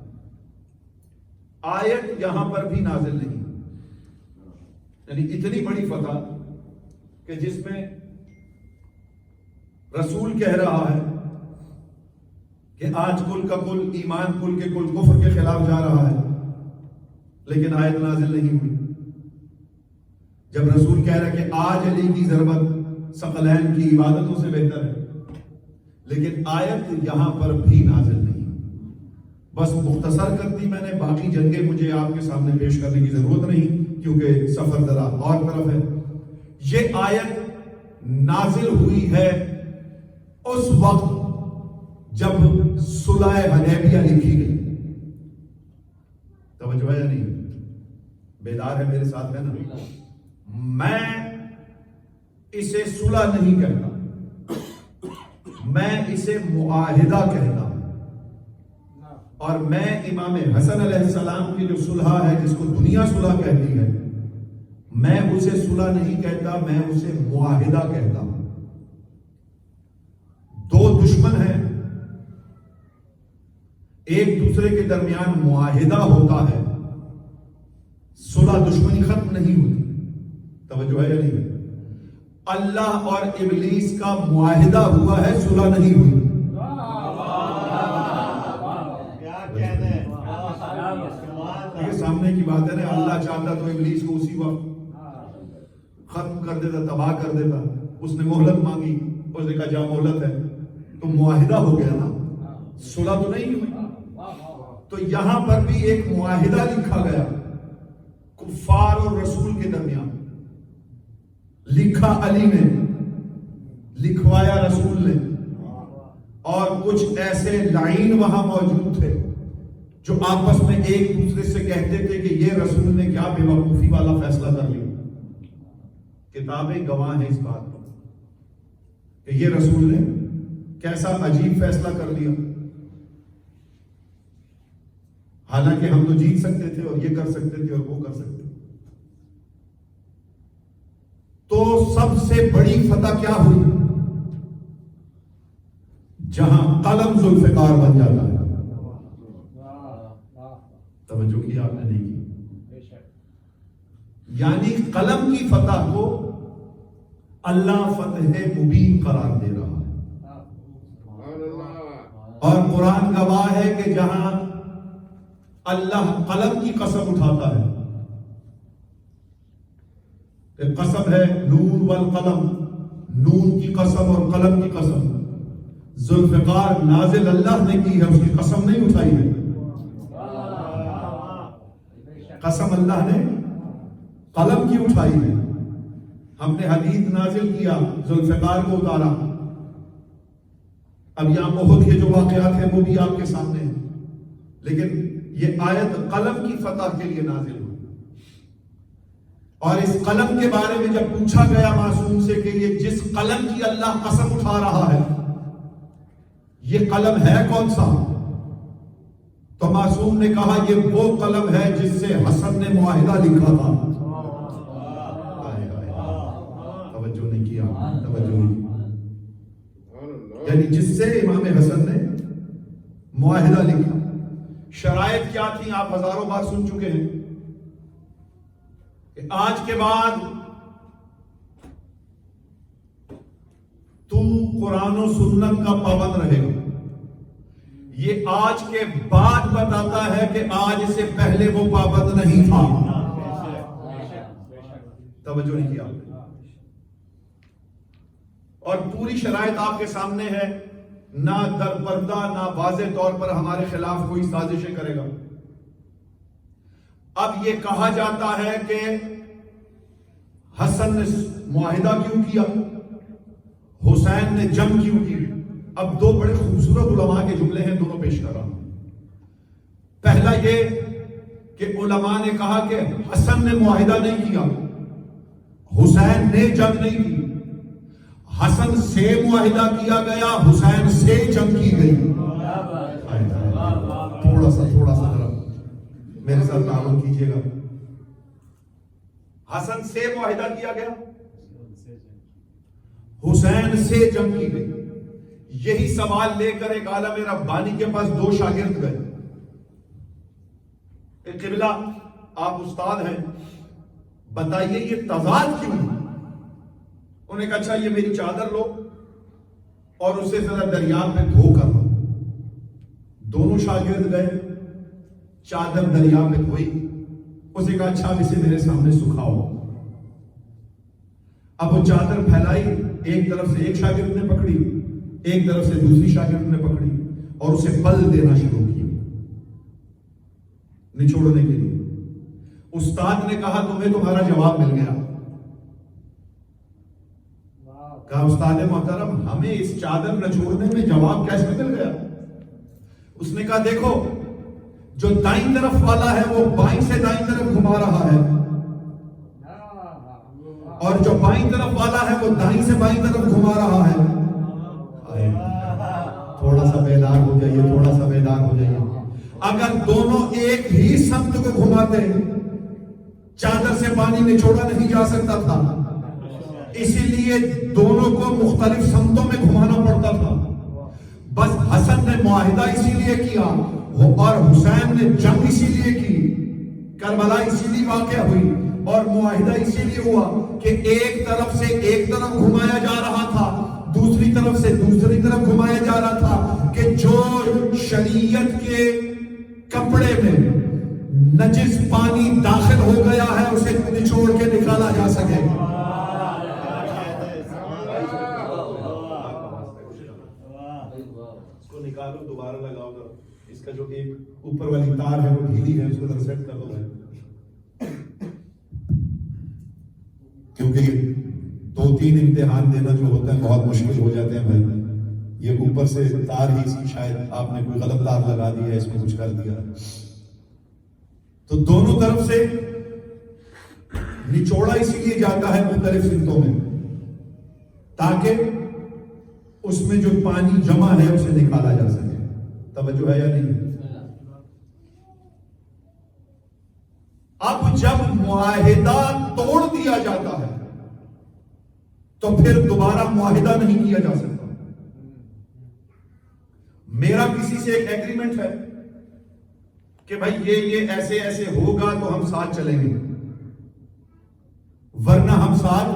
[SPEAKER 1] آیت یہاں پر بھی نازل نہیں، یعنی اتنی بڑی فتح کہ جس میں رسول کہہ رہا ہے کہ آج کل کا کل ایمان، کل کے کل کفر کے خلاف جا رہا ہے، لیکن آیت نازل نہیں ہوئی. جب رسول کہہ رہا ہے کہ آج علی کی ضربت ثقلین کی عبادتوں سے بہتر ہے، لیکن آیت یہاں پر بھی نازل نہیں. بس مختصر کرتی میں نے، باقی جنگیں مجھے آپ کے سامنے پیش کرنے کی ضرورت نہیں کیونکہ سفر ذرا اور طرف ہے. یہ آیت نازل ہوئی ہے اس وقت جب صلح حدیبیہ لکھی گئی. توجہ ہے یا نہیں؟ بیدار ہے میرے ساتھ ہے نا؟ میں اسے صلح نہیں کہتا، میں اسے معاہدہ کہتا ہوں. اور میں امام حسن علیہ السلام کی جو صلح ہے، جس کو دنیا صلح کہتی ہے، میں اسے صلح نہیں کہتا، میں اسے معاہدہ کہتا ہوں. دو دشمن ہیں، ایک دوسرے کے درمیان معاہدہ ہوتا ہے، صلح دشمنی ختم نہیں ہوتی. توجہ ہے یا نہیں؟ اللہ اور ابلیس کا معاہدہ ہوا ہے، صلح نہیں ہوئی. یہ سامنے کی بات ہے نا. اللہ چاہتا تو ابلیس کو اسی وقت ختم کر دیتا، تباہ کر دیتا. اس نے مہلت مانگی، اس نے کہا جا مہلت ہے، تو معاہدہ ہو گیا نا، صلح تو نہیں ہوئی. تو یہاں پر بھی ایک معاہدہ لکھا گیا کفار اور رسول کے درمیان. لکھا علی نے، لکھوایا رسول نے، اور کچھ ایسے لعین وہاں موجود تھے جو آپس میں ایک دوسرے سے کہتے تھے کہ یہ رسول نے کیا بے وقوفی والا فیصلہ کر لیا. کتابیں گواہ ہیں اس بات پر کہ یہ رسول نے کیسا عجیب فیصلہ کر لیا. حالانکہ ہم تو جیت سکتے تھے اور یہ کر سکتے تھے اور وہ کر سکتے تھے. تو سب سے بڑی فتح کیا ہوئی؟ جہاں قلم ذوالفقار بن جاتا ہے. توجہ کی آپ نے نہیں کی؟ یعنی قلم کی فتح کو اللہ فتح مبین قرار دے رہا ہے. اور قرآن گواہ ہے کہ جہاں اللہ قلم کی قسم اٹھاتا ہے، قسم ہے نون والقلم، نون کی قسم اور قلم کی قسم. ذوالفقار نازل اللہ نے کی ہے، اس کی قسم نہیں اٹھائی ہے. قسم اللہ نے قلم کی اٹھائی ہے. ہم نے حدید نازل کیا، ذوالفقار کو اتارا. اب یہاں احد کے جو واقعات ہیں وہ بھی آپ کے سامنے ہیں، لیکن یہ آیت قلم کی فتح کے لیے نازل ہوئی. اور اس قلم کے بارے میں جب پوچھا گیا معصوم سے کہ یہ جس قلم کی اللہ قسم اٹھا رہا ہے، یہ قلم ہے کون سا؟ تو معصوم نے کہا یہ وہ قلم ہے جس سے حسن نے معاہدہ لکھا تھا. توجہ نہیں کیا، توجہ نہیں. یعنی جس سے امام حسن نے معاہدہ لکھا. شرائط کیا تھی آپ ہزاروں بار سن چکے ہیں کہ آج کے بعد تو قرآن و سنت کا پابند رہے گا. یہ آج کے بعد بتاتا ہے کہ آج سے پہلے وہ پابند نہیں تھا. توجہ نہیں کیا. اور پوری شرائط آپ کے سامنے ہے، نہ در پردہ نہ واضح طور پر ہمارے خلاف کوئی سازشیں کرے گا. اب یہ کہا جاتا ہے کہ
[SPEAKER 3] حسن نے معاہدہ کیوں کیا، حسین نے جنگ کیوں کی؟ اب دو بڑے خوبصورت علماء کے جملے ہیں، دونوں پیش کر رہا ہوں۔ پہلا یہ کہ علماء نے کہا کہ حسن نے معاہدہ نہیں کیا، حسین نے جنگ نہیں کی، حسن سے معاہدہ کیا گیا، حسین سے جنگ کی گئی۔ تھوڑا سا ذرا میرے ساتھ تعاون کیجیے گا۔ حسن سے معاہدہ کیا گیا، حسین سے جنگ کی گئی۔ یہی سوال لے کر ایک عالم ربانی کے پاس دو شاگرد گئے کہ قبلہ آپ استاد ہیں، بتائیے یہ تضاد کیوں ہے؟ انہوں نے کہا اچھا یہ میری چادر لو اور اسے ذرا دریا میں دھو کر لو۔ دونوں شاگرد گئے، چادر دریا میں دھوئی، اسے کہا اچھا اب اسے میرے سامنے سکھاؤ۔ اب وہ چادر پھیلائی، ایک طرف سے ایک شاگرد نے پکڑی، ایک طرف سے دوسری شاگرد نے پکڑی اور اسے پل دینا شروع کیا نچوڑنے کے لیے۔ استاد نے کہا تمہیں تمہارا جواب مل گیا۔ کہا استاد محترم ہمیں اس چادر نچوڑنے میں جواب کیسے مل گیا؟ اس نے کہا دیکھو جو دائیں طرف والا ہے وہ بائیں سے دائیں طرف گھما رہا ہے، اور جو بائیں طرف والا ہے وہ دائیں سے بائیں طرف گھما رہا ہے۔ تھوڑا سا بیدار ہو جائیے، تھوڑا سا بیدار ہو جائیے۔ اگر دونوں ایک ہی سمت کو گھماتے چادر سے پانی نچوڑا نہیں جا سکتا تھا، اسی لیے دونوں کو مختلف سمتوں میں گھمانا پڑتا تھا۔ بس حسن نے معاہدہ اسی لیے کیا اور حسین نے جنگ اسی لیے کی، کربلا اسی لیے واقع ہوئی اور معاہدہ اسی لیے ہوا کہ ایک طرف سے ایک طرف گھمایا جا رہا تھا، دوسری طرف سے دوسری طرف گھمایا جا رہا تھا کہ جو شریعت کے کپڑے میں نجس پانی داخل ہو گیا ہے اسے نچوڑ کے نکالا جا سکے۔ اس کو نکالو، دوبارہ لگاؤ ذرا، اس کا جو ایک اوپر والی تار ہے وہ ڈھیلی ہے، اس کو ذرا سیٹ کر دو بھائی، کیونکہ دو تین امتحان دینا جو ہوتا ہے بہت مشکل ہو جاتے ہیں بھائی۔ یہ اوپر سے تار ہی سی، شاید آپ نے کوئی غلط تار لگا دیا، اس میں کچھ کر دیا، تو دونوں طرف سے نچوڑا اسی لیے جاتا ہے مختلف سمتوں میں تاکہ اس میں جو پانی جمع ہے اسے نکالا جا سکے۔ توجہ ہے یا نہیں؟ اب جب معاہدہ توڑ دیا جاتا ہے تو پھر دوبارہ معاہدہ نہیں کیا جا سکتا۔ میرا کسی سے ایک ایگریمنٹ ہے کہ بھائی یہ ایسے ایسے ہوگا تو ہم ساتھ چلیں گے، ورنہ ہم ساتھ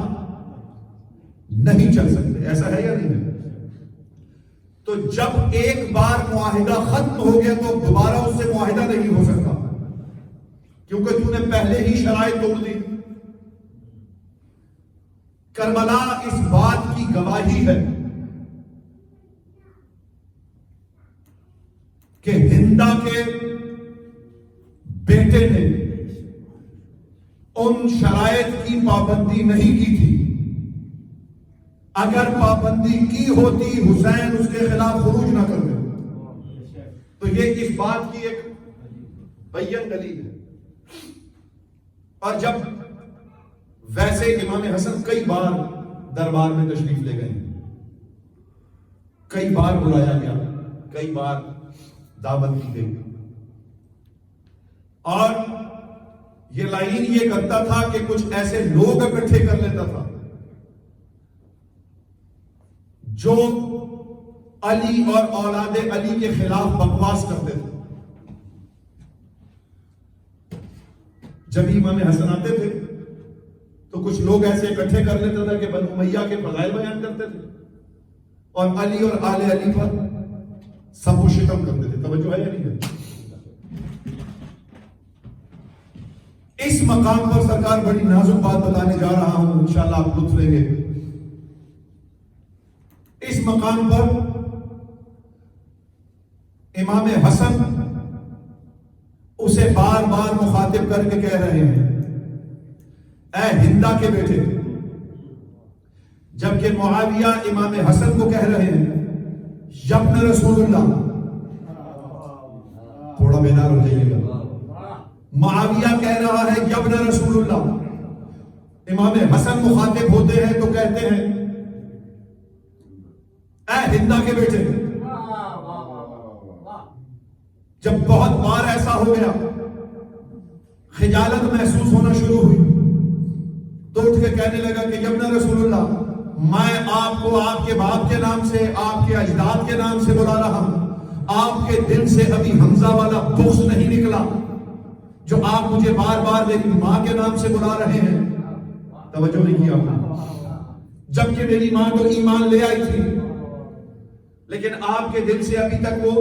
[SPEAKER 3] نہیں چل سکتے، ایسا ہے یا نہیں ہے؟ تو جب ایک بار معاہدہ ختم ہو گیا تو دوبارہ اس سے معاہدہ نہیں ہو سکتا، کیونکہ تو نے پہلے ہی شرائط توڑ دی۔ کربلا اس بات کی گواہی ہے کہ ہندا کے بیٹے نے ان شرائط کی پابندی نہیں کی تھی۔ اگر پابندی کی ہوتی حسین اس کے خلاف خروج نہ کرتے۔ تو یہ اس بات کی ایک بیان دلیل ہے۔ اور جب ویسے امام حسن کئی بار دربار میں تشریف لے گئے، کئی بار بلایا گیا، کئی بار دعوت کی گئی، اور یہ لائن یہ کرتا تھا کہ کچھ ایسے لوگ اکٹھے کر لیتا تھا جو علی اور اولاد علی کے خلاف بکواس کرتے تھے۔ جب امام حسن آتے تھے تو کچھ لوگ ایسے اکٹھے کر لیتا تھا کہ بنو امیہ کے فضائل بیان کرتے تھے اور علی اور آل علی پر سب و شتم کرتے تھے۔ توجہ ہے یا نہیں ہے؟ اس مقام پر سرکار بڑی نازک بات بتانے جا رہا ہوں، انشاءاللہ آپ لطف لیں گے۔ اس مقام پر امام حسن اسے بار بار مخاطب کر کے کہہ رہے ہیں، اے ہندا کے بیٹے، جبکہ معاویہ امام حسن کو کہہ رہے ہیں یبن رسول اللہ. تھوڑا بیدار ہو جائیے گا. معاویہ کہہ رہا ہے یبن رسول اللہ. امام حسن مخاطب ہوتے ہیں تو کہتے ہیں اے ہندا کے بیٹے. جب بہت بار ایسا ہو گیا, خجالت محسوس ہونا شروع ہوئی, تو اٹھ کے کہنے لگا کہ یبن رسول اللہ, میں آپ کو آپ کے باپ کے نام سے, آپ کے اجداد کے نام سے بلا رہا ہوں. آپ کے دل سے ابھی حمزہ والا بغض نہیں نکلا جو آپ مجھے بار بار میری ماں کے نام سے بلا رہے ہیں. توجہ نہیں کیا آپ نے؟ جبکہ میری ماں تو ایمان لے آئی تھی, لیکن آپ کے دل سے ابھی تک وہ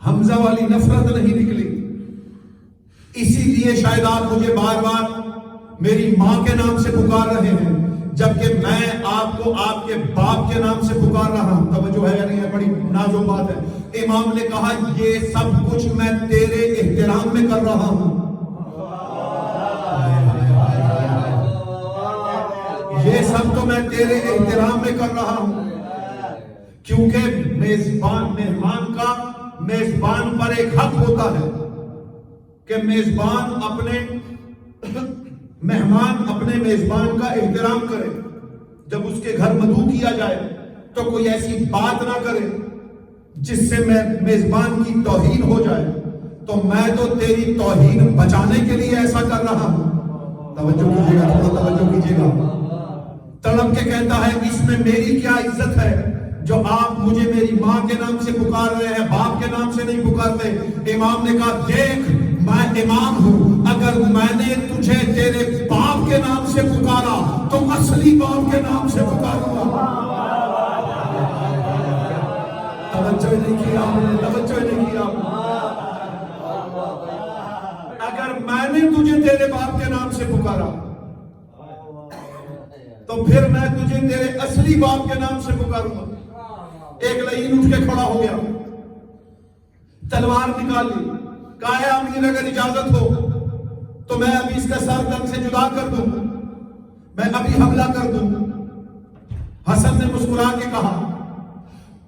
[SPEAKER 3] حمزہ والی نفرت نہیں نکلی. اسی لیے شاید آپ مجھے بار بار میری ماں کے نام سے پکار رہے ہیں, جبکہ میں آپ کو آپ کے باپ کے نام سے پکار رہا ہوں. توجہ ہے یا نہیں ہے؟ بڑی نازک بات ہے. امام نے کہا یہ سب کچھ میں تیرے احترام میں کر رہا ہوں. یہ سب تو میں تیرے احترام میں کر رہا ہوں, کیونکہ مہمان کا میزبان پر ایک حق ہوتا ہے کہ مہمان اپنے میزبان کا احترام کرے. جب اس کے گھر مدعو کیا جائے تو کوئی ایسی بات نہ کرے جس سے میزبان کی توہین ہو جائے. تو میں تو تیری توہین بچانے کے لیے ایسا کر رہا ہوں. توجہ کیجیے گا, تھوڑا توجہ کیجیے گا. تڑپ کے کہتا ہے اس میں میری کیا عزت ہے جو آپ مجھے میری ماں کے نام سے پکار رہے ہیں, باپ کے نام سے نہیں پکارتے. امام نے کہا دیکھ میں امام ہوں, اگر میں نے تجھے تیرے باپ کے نام سے پکارا تو اصلی باپ کے نام سے پکاروں گا. توجہ نہیں کیا آپ نے, توجہ نہیں کیا آپ نے. اگر میں نے تجھے تیرے باپ کے نام سے پکارا تو پھر میں تجھے تیرے اصلی باپ کے نام سے پکاروں گا. ایک لعین اٹھ کے کھڑا ہو گیا, تلوار نکال لی, کہا ہے امیر اگر اجازت ہو تو میں ابھی اس کا سر تن سے جدا کر دوں, میں ابھی حملہ کر دوں. حسن نے مسکرا کے کہا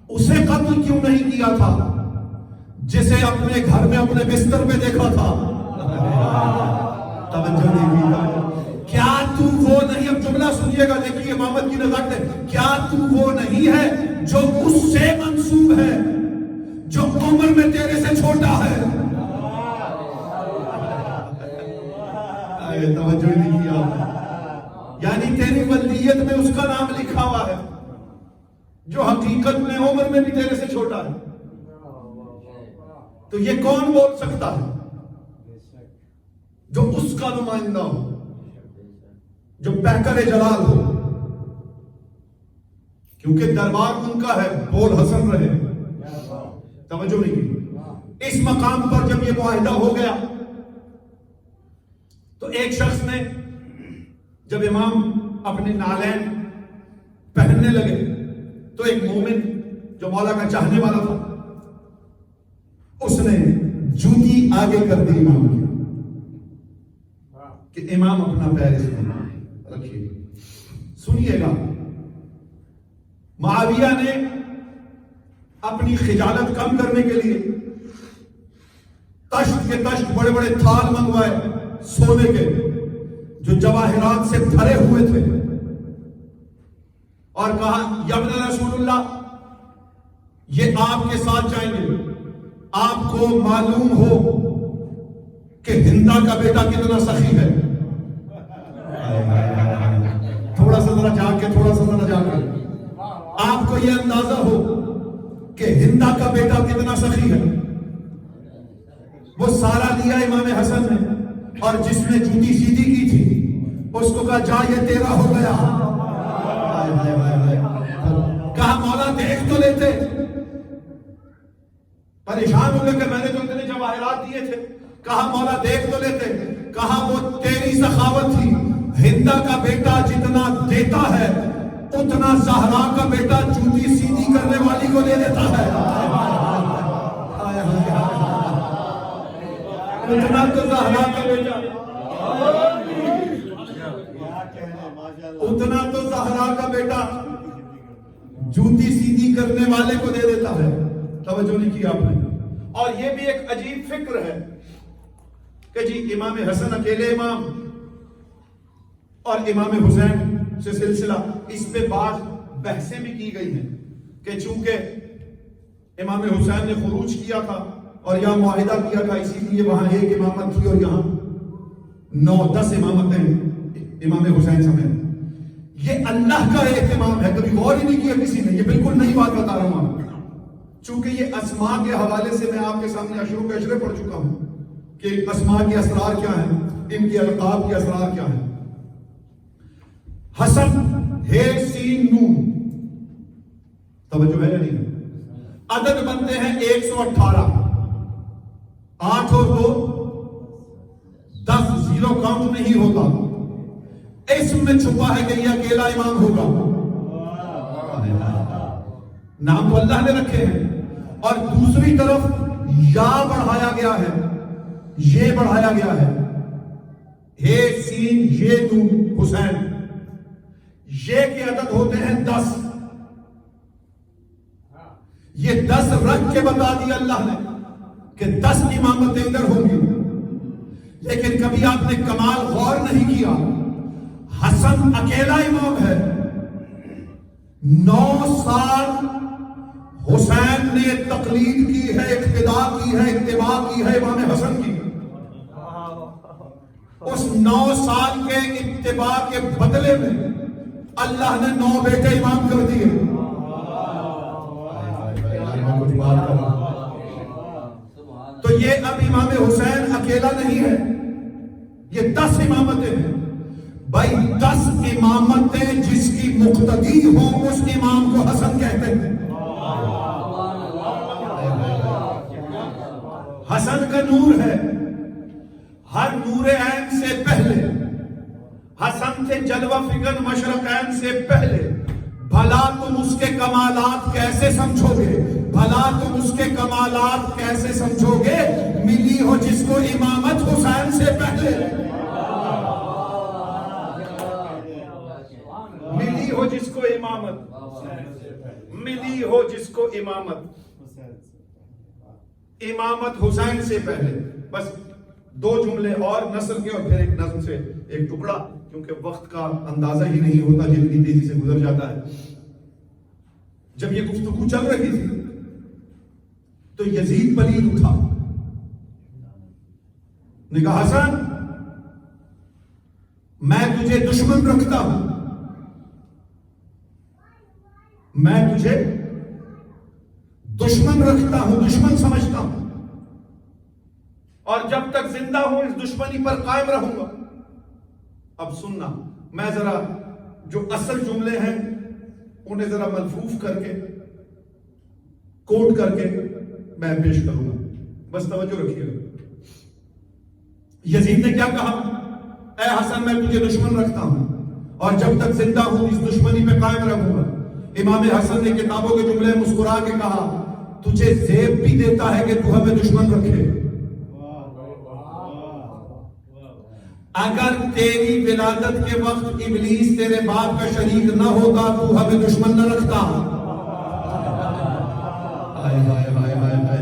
[SPEAKER 3] اسے قتل کیوں نہیں کیا تھا جسے اپنے گھر میں اپنے بستر پہ دیکھا تھا. توجہ نہیں کی. کیا تو وہ نہیں, اب جملہ سنیے گا, دیکھیے امامت کی نزاکت ہے. کیا تو وہ نہیں ہے جو اس سے منسوب ہے جو عمر میں تیرے سے چھوٹا ہے. توجہ نہیں کیا. یعنی تیری ولیت میں اس کا نام لکھا ہوا ہے جو حقیقت میں عمر میں بھی تیرے سے چھوٹا ہے. تو یہ کون بول سکتا ہے جو اس کا نمائندہ ہو, جو پیکر جلال ہو, کیونکہ دربار ان کا ہے, بول حسن رہے. توجہ نہیں کی. اس مقام پر جب یہ معاہدہ ہو گیا تو ایک شخص نے, جب امام اپنے نالین پہننے لگے تو ایک مومن جو مولا کا چاہنے والا تھا اس نے جوتی آگے کر دی امام کی کہ امام اپنا پیر اس میں رکھیے. سنیے گا, معاویہ نے اپنی خجالت کم کرنے کے لیے تشت کے تشت بڑے بڑے تھال منگوائے سونے کے جو جواہرات سے بھرے ہوئے تھے, اور کہا یبن رسول اللہ یہ آپ کے ساتھ جائیں گے. آپ کو معلوم ہو کہ ہندا کا بیٹا کتنا سخی ہے. تھوڑا سا ذرا جا کے, تھوڑا سا ذرا جا کے آپ کو یہ اندازہ ہو کہ ہندا کا بیٹا کتنا سخی ہے. وہ سارا لیا امام حسن نے, اور جس نے جوتی سیدھی کی تھی اس کو کہا جا یہ تیرا ہو گیا. کہا مولا دیکھ تو لیتے. پریشان ہو گئے کہ میں نے تو اتنے جواہرات دیے تھے. کہا مولا دیکھ تو لیتے. کہا وہ تیری سخاوت تھی, ہندا کا بیٹا جتنا دیتا ہے اتنا زہرا کا بیٹا جوتی سیدھی کرنے والی کو دے دیتا ہے. اتنا تو زہرا کا بیٹا, اتنا تو زہرا کرنے والے کو دے دیتا ہے. توجہ نہیں کی آپ نے. اور یہ بھی ایک عجیب فکر ہے کہ جی امام حسن اکیلے امام اور امام حسین سے سلسلہ. اس پہ بعض بحثیں بھی کی گئی ہیں کہ چونکہ امام حسین نے خروج کیا تھا اور یہاں معاہدہ کیا تھا، اسی لیے وہاں ایک امامت تھی اور یہاں 9-10 امامتیں امام حسین سمیت. یہ اللہ کا اہتمام ہے، کبھی غور ہی نہیں کیا کسی نے. یہ بالکل نئی بات بتا رہا ہوں. چونکہ یہ اسماء کے حوالے سے میں آپ کے سامنے اشروں کے اشرے پڑھ چکا ہوں کہ اسماء کے اسرار کیا ہیں، ان کے القاب کے اسرار کیا ہیں. حسن ہے سین نون، توجہ ہے یا نہیں؟ عدد بنتے ہیں 118، 8 اور 2 10، زیرو کاؤنٹ نہیں ہوتا. اسم میں چھپا ہے کہ یہ اکیلا امام ہوگا. نام تو اللہ نے رکھے ہیں، اور دوسری طرف یا بڑھایا گیا ہے، یہ بڑھایا گیا ہے. ہے سین یہ نون حسین، یہ کے عدد ہوتے ہیں 10. یہ 10 رکھ کے بتا دیا اللہ نے کہ 10 امامتیں ادھر ہوں گی. لیکن کبھی آپ نے کمال غور نہیں کیا. حسن اکیلا امام ہے. 9 سال حسین نے تقلید کی ہے، اقتداء کی ہے، اتباع کی ہے امام حسن کی. اس 9 سال کے اتباع کے بدلے میں اللہ نے 9 بیٹے امام کر دیے. تو یہ اب امام حسین اکیلا نہیں ہے، یہ 10 امامتیں ہیں. بھائی 10 امامتیں جس کی مقتدی ہو اس امام کو حسن کہتے ہیں. حسن کا نور ہے، ہر نور عین سے پہلے. حسن تھے جلوہ فکن مشرق عین سے پہلے. بھلا تم اس کے کمالات کیسے سمجھو گے؟ بھلا تم اس کے کمالات کیسے سمجھو گے؟ ملی ہو جس کو امامت حسین سے پہلے، ملی ہو جس کو امامت، ملی ہو جس کو امامت حسین سے پہلے. بس 2 جملے اور نثر کے اور پھر ایک نظم سے ایک ٹکڑا، کیونکہ وقت کا اندازہ ہی نہیں ہوتا جتنی تیزی سے گزر جاتا ہے. جب یہ گفتگو چل رہی تھی تو یزید پلید اٹھا، نے کہا حسن میں تجھے دشمن رکھتا ہوں، میں تجھے دشمن رکھتا ہوں، دشمن سمجھتا ہوں، اور جب تک زندہ ہوں اس دشمنی پر قائم رہوں گا. اب سننا، میں ذرا جو اصل جملے ہیں انہیں ذرا ملفوف کر کے کوٹ کر کے میں پیش کروں گا، بس توجہ رکھیے گا. یزید نے کیا کہا؟ اے حسن میں تجھے دشمن رکھتا ہوں اور جب تک زندہ ہوں اس دشمنی پہ قائم رہوں گا. امام حسن نے کتابوں کے جملے مسکرا کے کہا تجھے زیب بھی دیتا ہے کہ تو ہمیں دشمن رکھے. اگر تیری ولادت کے وقت ابلیس تیرے باپ کا شریک نہ ہوتا تو ہمیں دشمن نہ رکھتا.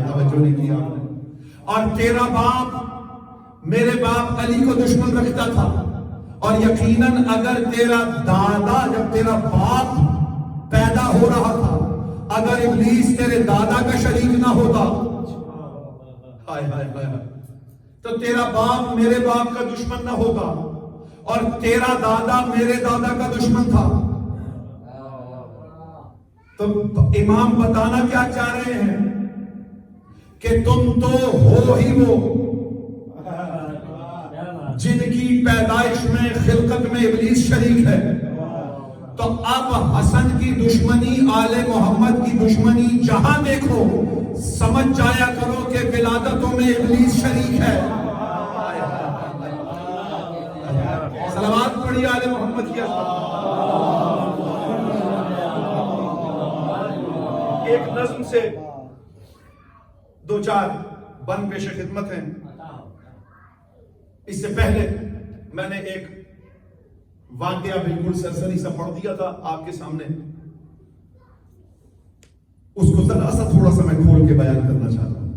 [SPEAKER 3] توجہ نہیں کی آپ نے. اور تیرا باپ میرے باپ علی کو دشمن رکھتا تھا، اور یقیناً اگر تیرا دادا، جب تیرا باپ پیدا ہو رہا تھا، اگر ابلیس تیرے دادا کا شریک نہ ہوتا تو تیرا باپ میرے باپ کا دشمن نہ ہوتا، اور تیرا دادا میرے دادا کا دشمن تھا. تو امام بتانا کیا چاہ رہے ہیں کہ تم تو ہو ہی وہ جن کی پیدائش میں، خلقت میں ابلیس شریک ہے. تو اب حسن کی دشمنی، آل محمد کی دشمنی جہاں دیکھو سمجھ جایا کرو کہ ولادتوں میں ابلیس شریک ہے. صلوات پڑھی آل محمد کی. ایک نظم سے 2-4 بند پیش خدمت ہیں. اس سے پہلے میں نے ایک واقعہ بالکل سرسری سا پڑھ دیا تھا آپ کے سامنے. اس کو ذرا سا تھوڑا سا میں کھول کے بیان کرنا چاہتا ہوں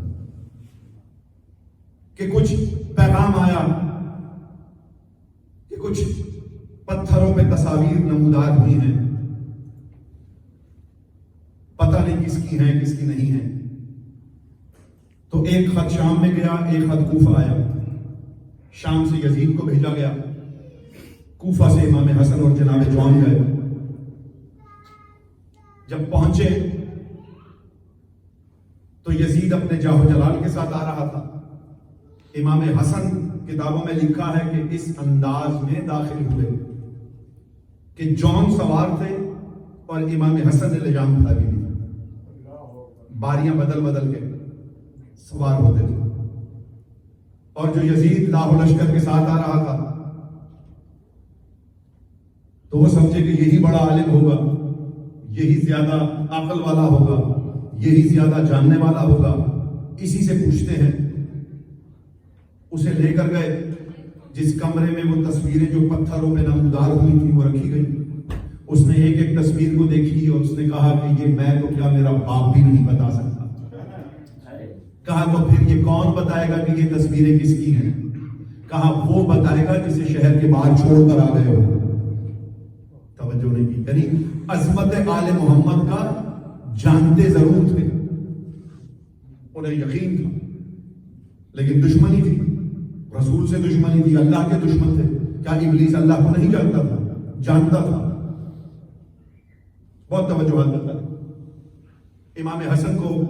[SPEAKER 3] کہ کچھ پیغام آیا کہ کچھ پتھروں پہ تصاویر نمودار ہوئی ہیں، پتہ نہیں کس کی ہیں کس کی نہیں ہیں. تو ایک خط شام میں گیا، ایک خط کوفہ آیا. شام سے یزید کو بھیجا گیا، کوفہ سے امام حسن اور جناب جون گئے. جب پہنچے تو یزید اپنے جاہ و جلال کے ساتھ آ رہا تھا. امام حسن کتابوں میں لکھا ہے کہ اس انداز میں داخل ہوئے کہ جون سوار تھے اور امام حسن نے لجام اٹھا دی، باریاں بدل بدل کے سوار ہوتے تھے. اور جو یزید لاہو لشکر کے ساتھ آ رہا تھا تو وہ سمجھے کہ یہی بڑا عالم ہوگا، یہی زیادہ عقل والا ہوگا، یہی زیادہ جاننے والا ہوگا، اسی سے پوچھتے ہیں. اسے لے کر گئے جس کمرے میں وہ تصویریں جو پتھروں پہ نمودار ہوئی تھی وہ رکھی گئی. اس نے ایک ایک تصویر کو دیکھی اور اس نے کہا کہ یہ میں تو کیا میرا باپ بھی نہیں بتا سکتا. کہا تو پھر یہ کون بتائے گا کہ یہ تصویریں کس کی ہیں؟ کہا وہ بتائے گا جسے شہر کے باہر چھوڑ کر آ گئے ہو. توجہ نہیں کی. یعنی عظمت آل محمد کا جانتے ضرور تھے، انہیں یقین تھا، لیکن دشمنی تھی، رسول سے دشمنی تھی، اللہ کے دشمن تھے. کیا ابلیس اللہ کو نہیں جانتا تھا؟ جانتا تھا. بہت توجہ کرتا تھا. امام حسن کو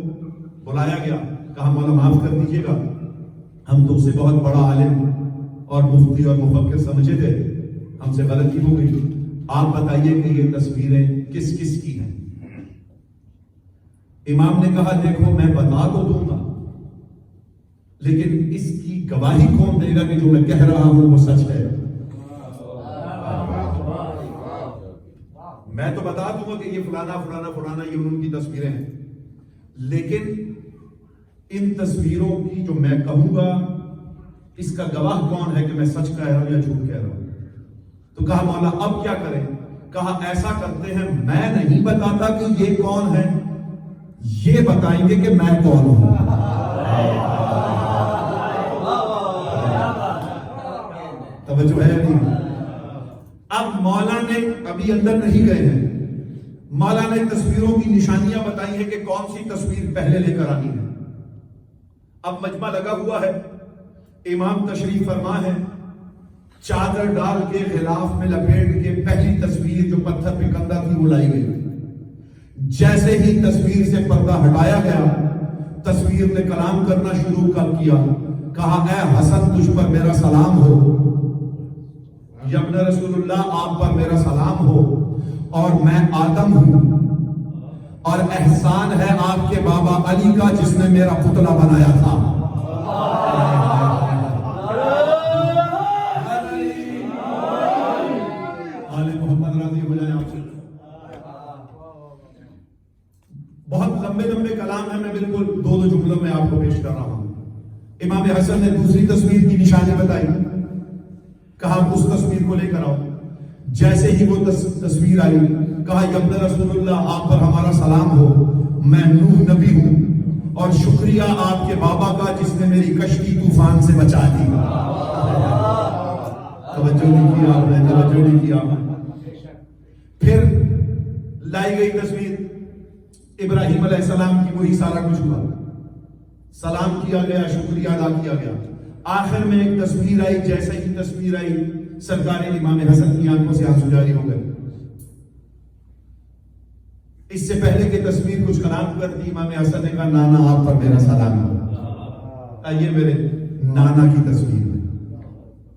[SPEAKER 3] بلایا گیا، کہا مولا معاف کر دیجیے گا، ہم تو اسے بہت بڑا عالم اور مفتی اور مفکر سمجھے تھے، ہم سے غلطی ہو گئی، آپ بتائیے کہ یہ تصویریں کس کس کی ہیں. امام نے کہا دیکھو میں بتا تو دوں گا، لیکن اس کی گواہی کون دے گا کہ جو میں کہہ رہا ہوں وہ سچ ہے؟ میں تو بتا دوں گا کہ یہ فلانا فلانا فلانا یہ ان کی تصویریں ہیں، لیکن ان تصویروں کی جو میں کہوں گا اس کا گواہ کون ہے کہ میں سچ کہہ رہا ہوں یا جھوٹ کہہ رہا ہوں؟ تو کہا مولا اب کیا کریں؟ کہا ایسا کرتے ہیں، میں نہیں بتاتا کہ یہ کون ہے، یہ بتائیں گے کہ میں کون ہوں. توجہ ہے نہیں؟ اب مولا نے ابھی اندر نہیں گئے ہیں، مولا نے تصویروں کی نشانیاں بتائی ہیں کہ کون سی تصویر پہلے لے کر آنی ہے. اب مجمع لگا ہوا ہے، امام تشریف فرما ہے، چادر ڈال کے غلاف میں لپیٹ کے پہلی تصویر جو پتھر پہ کندہ تھی وہ لائی گئی. جیسے ہی تصویر سے پردہ ہٹایا گیا، تصویر نے کلام کرنا شروع کر کیا. کہا اے حسن تجھ پر میرا سلام ہو، یبن رسول اللہ آپ پر میرا سلام ہو، اور میں آدم ہوں، اور احسان ہے آپ کے بابا علی کا جس نے میرا پتلا بنایا تھا. آل محمد راضی ہو جائیں آپ سے. بہت لمبے لمبے کلام ہیں، میں بالکل دو جملوں میں آپ کو پیش کر رہا ہوں. امام حسن نے دوسری تصویر کی نشانی بتائی، کہا اس تصویر کو لے کر آؤ. جیسے ہی وہ تصویر آئی کہا یبن رسول اللہ آپ پر ہمارا سلام ہو، میں نوح نبی ہوں اور شکریہ آپ کے بابا کا جس نے میری کشتی طوفان سے بچا دی. توجہ نہیں کیا آپ نے، توجہ نہیں کیا آپ نے. پھر لائی گئی تصویر ابراہیم علیہ السلام کی، وہی سارا کچھ ہوا، سلام کیا گیا، شکریہ ادا کیا گیا. آخر میں ایک تصویر آئی، جیسے ہی تصویر آئی سرکار امام حسن کی آنکھوں سے آنسو جاری ہو گئے. اس سے پہلے کہ تصویر کچھ کلام کرتی، امام حسن نے کہا نانا آپ پر میرا سلام ہو. آئیے میرے نانا کی تصویر ہے.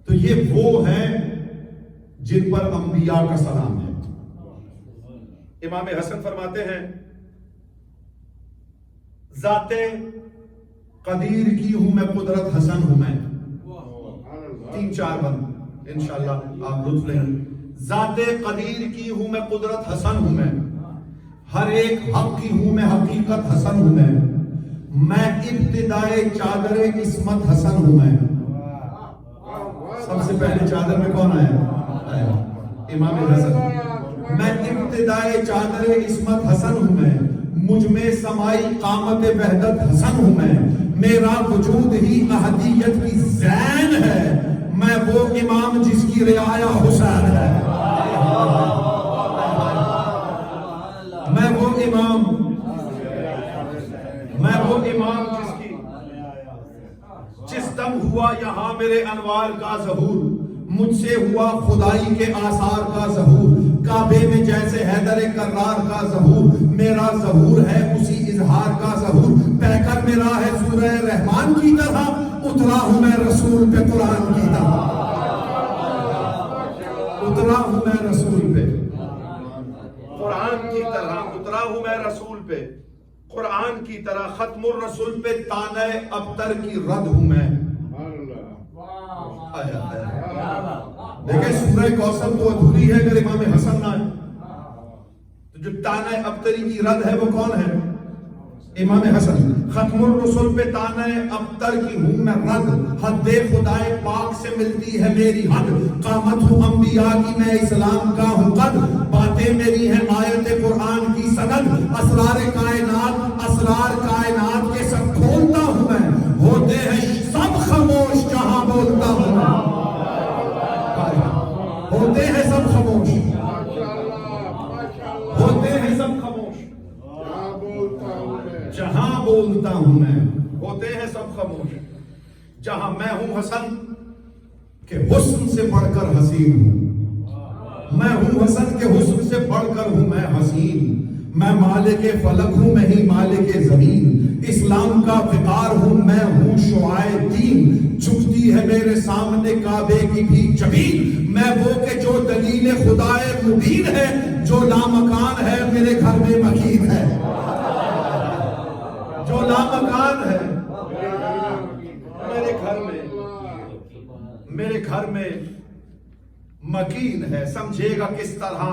[SPEAKER 3] تو یہ وہ ہیں جن پر انبیاء کا سلام ہے. امام حسن فرماتے ہیں ذات قدیر کی ہوں میں، قدرت حسن ہوں میں. 3-4 بند انشاءاللہ آپ لطف لیں. ذات قدیر کی ہوں میں، قدرت حسن ہوں میں، ہر ایک حق کی ہوں میں، حقیقت حسن ہوں میں ابتدائے چادر عصمت حسن ہوں میں. سب سے پہلے چادر میں کون آیا؟ امام حسن. میں ابتدائے چادر عصمت حسن ہوں مجھ میں سمائی قامت وحدت حسن ہوں میرا وجود ہی احدیت کی زین ہے، میں وہ امام جس کی رعایا حسین ہے، میں وہ امام جس کی جس دم ہوا یہاں میرے انوار کا ظہور، مجھ سے ہوا خدائی کے آثار کا ظہور، کعبے میں جیسے حیدر کرار کا ظہور، میرا ظہور ہے اسی اظہار کا ظہور، پیکر میرا ہے سورہ رحمان کی طرح، اترا ہوں میں رسول پہ قرآن کی طرح، اترا ہوں میں رسول پہ قرآن کی طرح، اترا ہوں میں رسول پہ قرآن کی طرح، ختم الرسول پہ تانع ابتر کی رد ہوں میں۔ دیکھیں سورہ کوثر تو ادھوری ہے اگر امام حسن نہ ہے، تو جو تانع ابتری کی رد ہے وہ کون ہے؟ امام حسن۔ ختم الرسل پہ تانع ابتر کی ہوں میں رد، حد خدائے پاک سے ملتی ہے میری حد، قامت ہوں انبیاء کی میں اسلام کا ہوں قد، باتیں میری ہیں آیت قرآن کی سند، اسرار کائنات کے سب کھولتا ہوں میں، ہوتے ہیں سب خاموش جہاں بولتا ہوں میں، ہوتے ہیں سب خاموش، ہوتے ہیں سب خاموش جہاں بولتا ہوں میں، ہوتے ہیں سب خاموش جہاں میں ہوں حسن کہ حسن سے بڑھ کر حسین ہوں، میں ہوں حسن کے حسن سے بڑھ کر ہوں میں حسین، میں مالک فلک ہوں میں ہی مالک زمین، اسلام کا وقار ہوں میں ہوں شعاع دین، جھکتی ہے میرے سامنے کعبے کی بھی جبین، میں وہ کہ جو دلیل خدائے مبین ہے، جو لامکان ہے میرے گھر میں مکین ہے، جو لامکان ہے میرے گھر میں مکین ہے، سمجھے گا کس طرح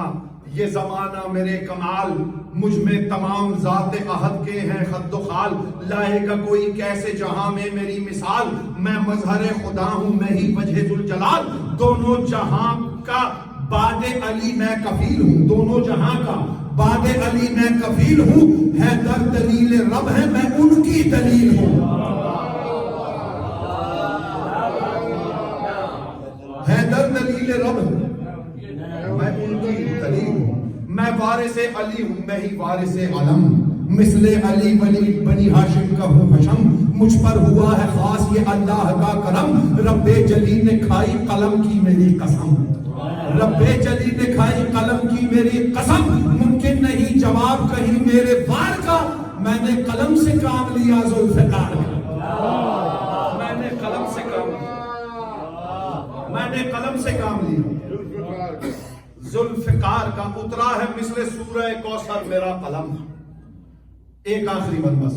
[SPEAKER 3] یہ زمانہ میرے کمال، مجھ میں تمام ذات احد کے ہیں خد و خال، لائے گا کوئی کیسے جہاں میں میری مثال، میں مظہر خدا ہوں میں ہی وجہ ذوالجلال، دونوں جہاں کا باد علی میں کفیل ہوں، دونوں جہاں کا باد علی میں کفیل ہوں، حیدر دلیل رب ہے میں ان کی دلیل ہوں، حیدر دلیل رب میں ان کی دلیل ہوں، میں وارث علی ہوں میں ہی وارث علم، مثل علی ولی بنی ہاشم کا ہوں حشم، مجھ پر ہوا ہے خاص یہ اللہ کا کرم، رب جلی نے کھائی قلم کی میری قسم، رب جلی نے کھائی قلم کی میری قسم، ممکن نہیں جواب کہیں میرے وار کا، میں نے قلم سے کام لیا ذوالفقار کا، میں نے قلم سے کام لیا، میں نے قلم سے کام لیا ذوالفقار کا، اترا ہے مثل سورہ کوثر میرا قلم، ایک آخری بات بس،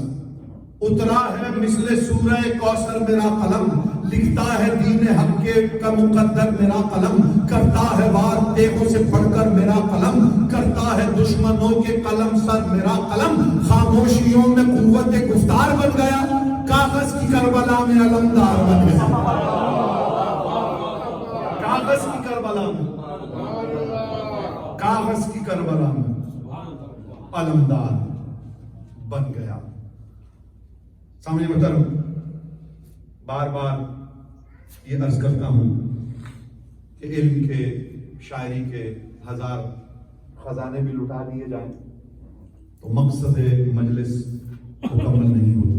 [SPEAKER 3] اترا ہے مثل سورہ کوثر میرا قلم، لکھتا ہے دین حق کے کا مقدر میرا قلم، کرتا ہے وار تیغوں سے پڑھ کر میرا قلم، کرتا ہے دشمنوں کے قلم سر میرا قلم، خاموشیوں میں قوت گفتار بن گیا، کاغذ کی کربلا میں علمدار بن گیا، کاغذ کی کربلا میں، کاغذ کی کربلا میں علمدار بن گیا۔ سامنے محترم، بار بار یہ عرض کرتا ہوں کہ علم کے شاعری کے ہزار خزانے بھی لٹا دیے جائیں تو مقصد مجلس مکمل نہیں ہوتا،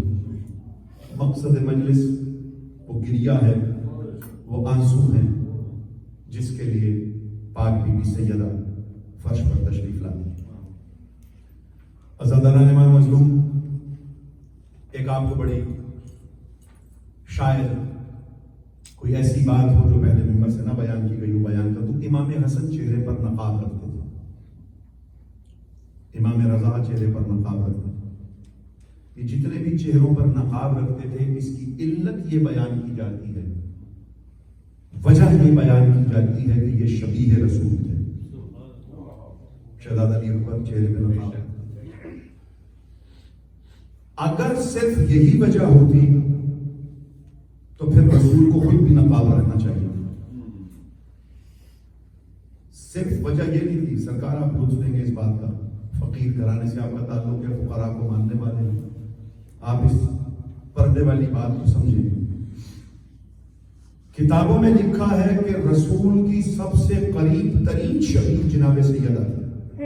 [SPEAKER 3] مقصد مجلس وہ گریہ ہے، وہ آنسو ہیں جس کے لیے پاک بی بی سیدہ فرش پر تشریف لائی۔ عزاداران امام مظلوم، ایک آپ کو بڑی شاید کوئی ایسی بات ہو جو پہلے ممبر سے نہ بیان کی گئی ہو بیان کر دوں۔ امام حسن چہرے پر نقاب رکھتے تھے، امام رضا چہرے پر نقاب رکھتے تھے، یہ جتنے بھی چہروں پر نقاب رکھتے تھے اس کی علت یہ بیان کی جاتی ہے، وجہ یہ بیان کی جاتی ہے کہ یہ شبیہ رسول تھے۔ شہزادہ علی اکبر چہرے پہ نقاب، اگر صرف یہی وجہ ہوتی تو پھر رسول کو خود بھی نقاب رکھنا چاہیے، صرف وجہ یہ نہیں تھی۔ سرکار آپ لطف دیں گے اس بات کا، فقیر گھرانے سے آپ کا تعلق ہے، فقراء کو ماننے والے ہیں. آپ اس پردے والی بات کو سمجھیں. کتابوں میں لکھا ہے کہ رسول کی سب سے قریب ترین شبیہ جناب سیدہ تھی،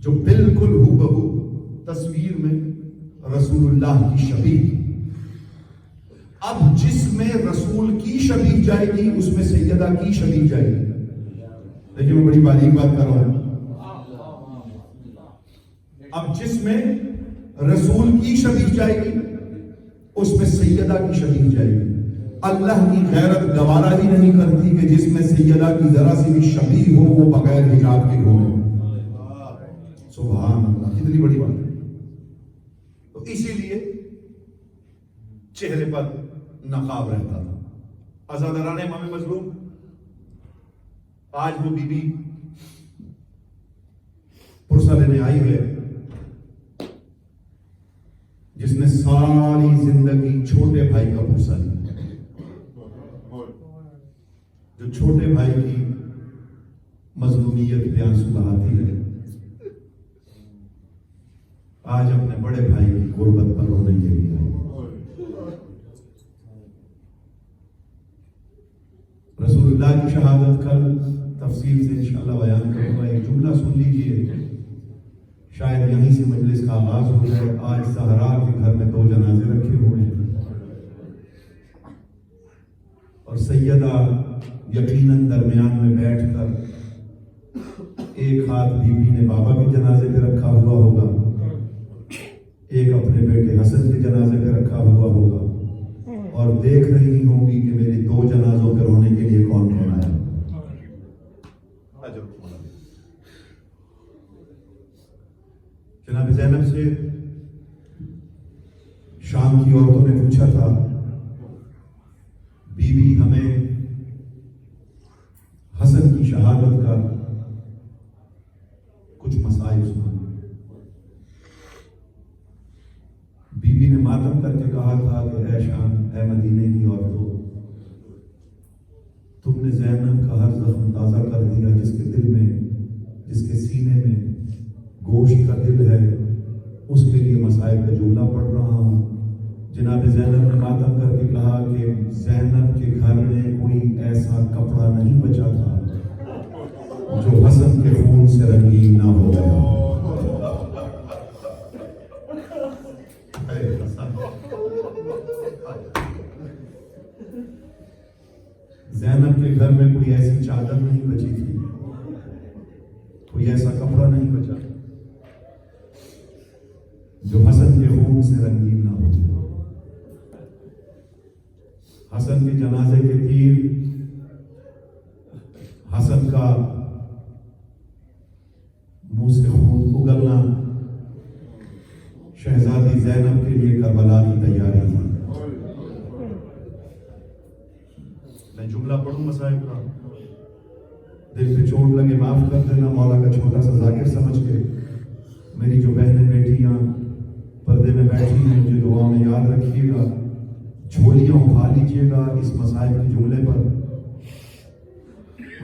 [SPEAKER 3] جو بالکل ہو بہو تصویر میں رسول اللہ کی شبیہ. اب جس میں رسول کی شبیہ جائے گی اس میں سیدہ کی شبیہ جائے گی. دیکھیں میں بڑی باریک بات کر رہا ہوں. اب جس میں رسول کی شبیہ جائے گی اس میں سیدہ کی شبیہ جائے گی. اللہ کی غیرت گوارا ہی نہیں کرتی کہ جس میں سیدہ کی ذرا سی بھی شبیہ ہو وہ بغیر حجاب کے ہو. سبحان اللہ، کتنی بڑی بات ہے. تو اسی لیے چہرے پر نقاب رہتا تھا. عزاداران امام مظلوم، آج وہ بی بی پرسہ لینے آئی ہے جس نے ساری زندگی چھوٹے بھائی کا پرسہ لیا، جو چھوٹے بھائی کی مظلومیت پہ آنسو بہاتی ہے، آج اپنے بڑے بھائی کی غربت پر رونے کے لیے آئی. رسول اللہ کی شہادت کل تفصیل سے انشاءاللہ بیان کروں گا. ایک جملہ سن لیجئے، شاید یہیں سے مجلس کا آغاز ہو جائے. آج زہرا کے گھر میں 2 جنازے رکھے ہوئے ہیں اور سیدہ یقیناً درمیان میں بیٹھ کر ایک ہاتھ بی بی نے بابا کے جنازے پہ رکھا ہوا ہوگا، ایک اپنے بیٹے حسن کے جنازے پہ رکھا ہوا ہوگا، اور دیکھ رہی ہوں گی کہ میرے 2 جنازوں پہ رونے کے لیے کون کون آیا. جناب زینب سے شام کی عورتوں نے پوچھا تھا، بی بی ہمیں حسن کی شہادت کا کچھ مسائل سنا. بی بی نے ماتم کر کے کہا تھا کہ اے شام، اے مدینے کی عورتوں، تم نے زینب کا ہر زخم تازہ کر دیا. جس کے دل میں، جس کے سینے میں گوشت کا دل ہے، اس کے لیے مسائل کا جملہ پڑھ رہا ہوں. جناب زینب نے ماتم کر کے کہا کہ زینب کے گھر میں کوئی ایسا کپڑا نہیں بچا تھا جو حسن کے خون سے رنگین نہ ہو گیا. زینب کے گھر میں کوئی ایسی چادر نہیں بچی تھی، کوئی ایسا کپڑا نہیں بچا جو حسن کے خون سے رنگین نہ ہو. حسن کے جنازے کے تیر، حسن کا منہ سے خون اگلنا شہزادی زینب کے لیے کربلا کی تیاری تھی. میں جملہ پڑھوں مسائل کا، دل پہ چوٹ لگے معاف کر دینا، مولا کا چھوٹا سا ذاکر سمجھ کے. میری جو بہنیں بیٹیاں پردے میں بیٹھی ہیں مجھے دعا میں یاد رکھیے گا. جھولیاں اٹھا لیجیے گا اس مسائل کے جملے پر.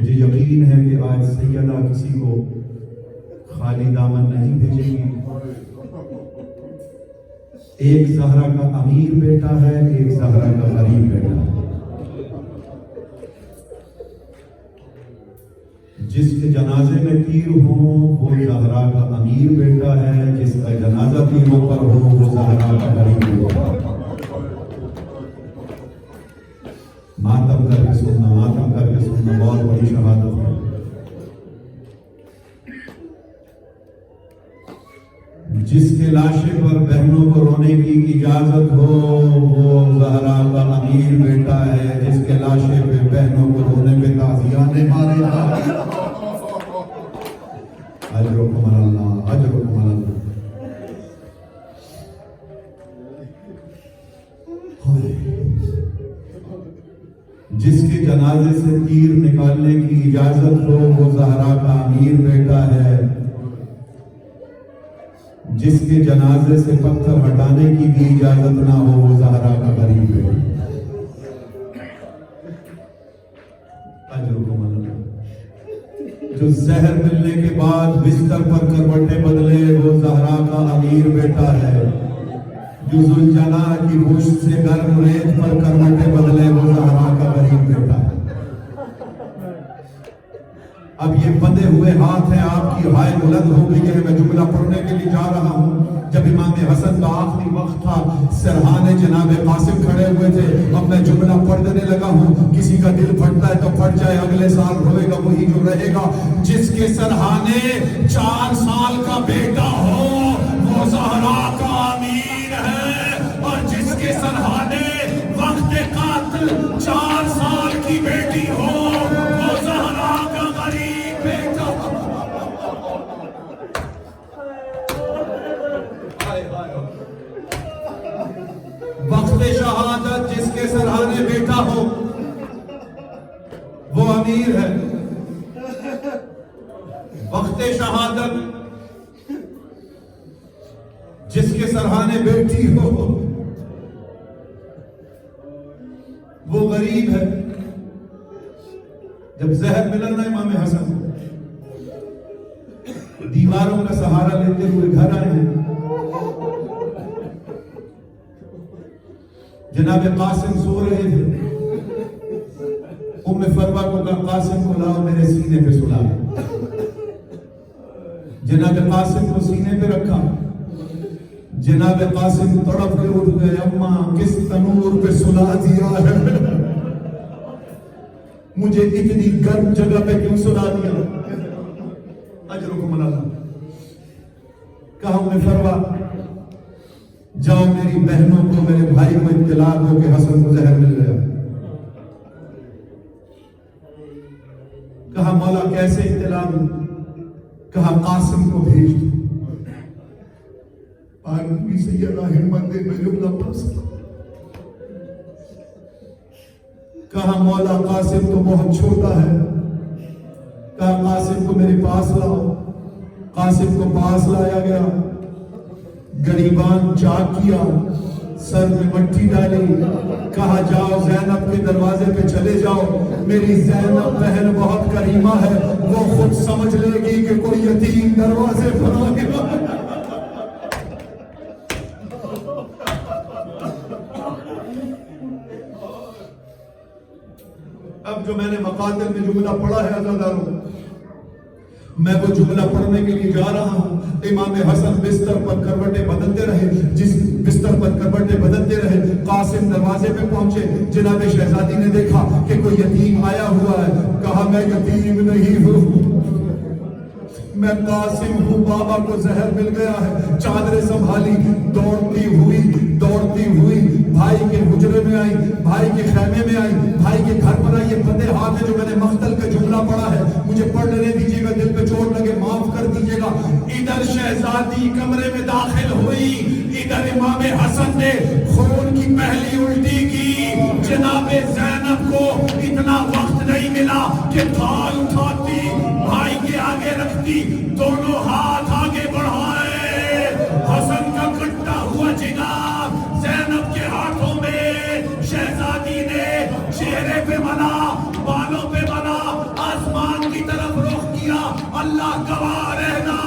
[SPEAKER 3] مجھے یقین ہے کہ آج سیدہ کسی کو خالی دامن نہیں بھیجے گی. ایک زہرا کا امیر بیٹا ہے، ایک زہرا کا غریب بیٹا ہے. جس کے جنازے میں تیر ہو وہ زہرا کا امیر بیٹا ہے، جس کا جنازہ تیروں پر ہو وہ زہرا کا غریب بیٹا ہے. ماتم کر کے سننا، ماتم کر کے سننا، بہت بڑی شہادت ہے. جس کے لاشے پر بہنوں کو رونے کی اجازت ہو وہ زہرا کا امیر بیٹا ہے، جس کے لاشے پہ بہنوں کو رونے پہ تعزیانے مارے گا. اجرکم اللہ، اجرکم اللہ. جس کے جنازے سے تیر نکالنے کی اجازت ہو وہ زہرا کا امیر بیٹا ہے، جس کے جنازے سے پتھر ہٹانے کی بھی اجازت نہ ہو وہ زہرا کا غریب بیٹا. اجرکم اللہ. جو زہر ملنے کے بعد بستر پر کروٹیں بدلے وہ زہرا کا امیر بیٹا ہے، جو ذوالجلال کی گوشت سے گرم ریت پر کروٹیں بدلے وہ زہرا کا غریب بیٹا ہے۔ اب یہ بندے ہوئے ہاتھ ہیں، آپ کی ہائے بلند ہو گئی ہے۔ میں جملہ پڑھنے کے لیے جا رہا ہوں۔ جب امام حسن کا آخری وقت تھا، سرحانے جناب قاسم کھڑے ہوئے تھے۔ اب میں جملہ پڑھ دینے لگا ہوں، کسی کا دل پھٹتا ہے تو پھٹ جائے، اگلے سال روئے گا وہی جو رہے گا۔ جس کے سرحانے 4 سال کا بیٹا ہو وہ زہرا کا امیر ہے، اور جس کے سرحانے وقت قاتل 4 سال کی بیٹی ہو وہ زہرا کا غریب بیٹا۔ وقت شہادت جس کے سرحانے بیٹا ہو وہ امیر ہے، وقت شہادت جس کے سرحانے بیٹی ہو وہ غریب ہے۔ جب زہر ملا نا امام حسن دیواروں کا سہارا لیتے ہوئے گھر آئے ہیں، جناب قاسم سو رہے تھے۔ ام فروا کو کہا قاسم کو لاؤ میرے سینے پہ سلا۔ جناب قاسم کو سینے پہ رکھا، جناب قاسم تڑپ کے اٹھ گئے، اماں کس تنور پہ سلا دیا ہے، مجھے اتنی گرم جگہ پہ کیوں سلا دیا؟ اجرکم اللہ۔ کہا ام فروا جاؤ میری بہنوں کو میرے بھائی کو اطلاع دو کہ حسن کو زہر مل گیا۔ کہا مولا کیسے اطلاع دوں؟ کہا قاسم کو بھیج دو۔ آنبی سیدہ ہمت دے میں جملہ پڑھ سکتا۔ کہا مولا قاسم تو بہت چھوٹا ہے۔ کہا قاسم کو میرے پاس لاؤ۔ قاسم کو پاس لایا گیا، گریبان چاک کیا، سر میں مٹی ڈالی، کہا جاؤ زینب کے دروازے پہ چلے جاؤ، میری زینب بہن بہت کریمہ ہے، وہ خود سمجھ لے گی کہ کوئی یتیم دروازے پر آ گیا۔ اب جو میں نے مقاتل میں جملہ پڑھا ہے عزیزانو، میں وہ جملہ پڑھنے کے لیے جا رہا ہوں۔ امام حسن بستر پر کروٹیں بدلتے رہے، جس بستر پر کروٹیں بدلتے رہے، قاسم دروازے پہ پہنچے۔ جناب شہزادی نے دیکھا کہ کوئی یتیم آیا ہوا ہے، کہا میں یتیم نہیں ہوں، میں قاسم ہوں، بابا کو زہر مل گیا ہے۔ چادریں سنبھالی، دوڑتی ہوئی بھائی کے حجرے میں آئی، بھائی کے خیمے میں آئی، بھائی کے گھر پر آئی۔ یہ بندے ہاتھ ہے جو میں نے مقتل کا جملہ پڑھا ہے، مجھے پڑھ لینے دیجیے گا، دل پہ چوٹ لگے معاف کر دیجیے گا۔ ادھر شہزادی کمرے میں داخل ہوئی، ادھر امام حسن نے خون کی پہلی الٹی کی۔ جناب زینب کو اتنا وقت نہیں ملا کہ تھال اٹھاتی، بھائی کے آگے رکھتی، دونوں ہاتھ آگے بڑھائے، حسن کا کٹا ہوا جگر زینب کے ہاتھوں میں۔ شہزادی نے چہرے پہ بنا، بالوں پہ بنا، آسمان کی طرف رخ کیا، اللہ گواہ رہنا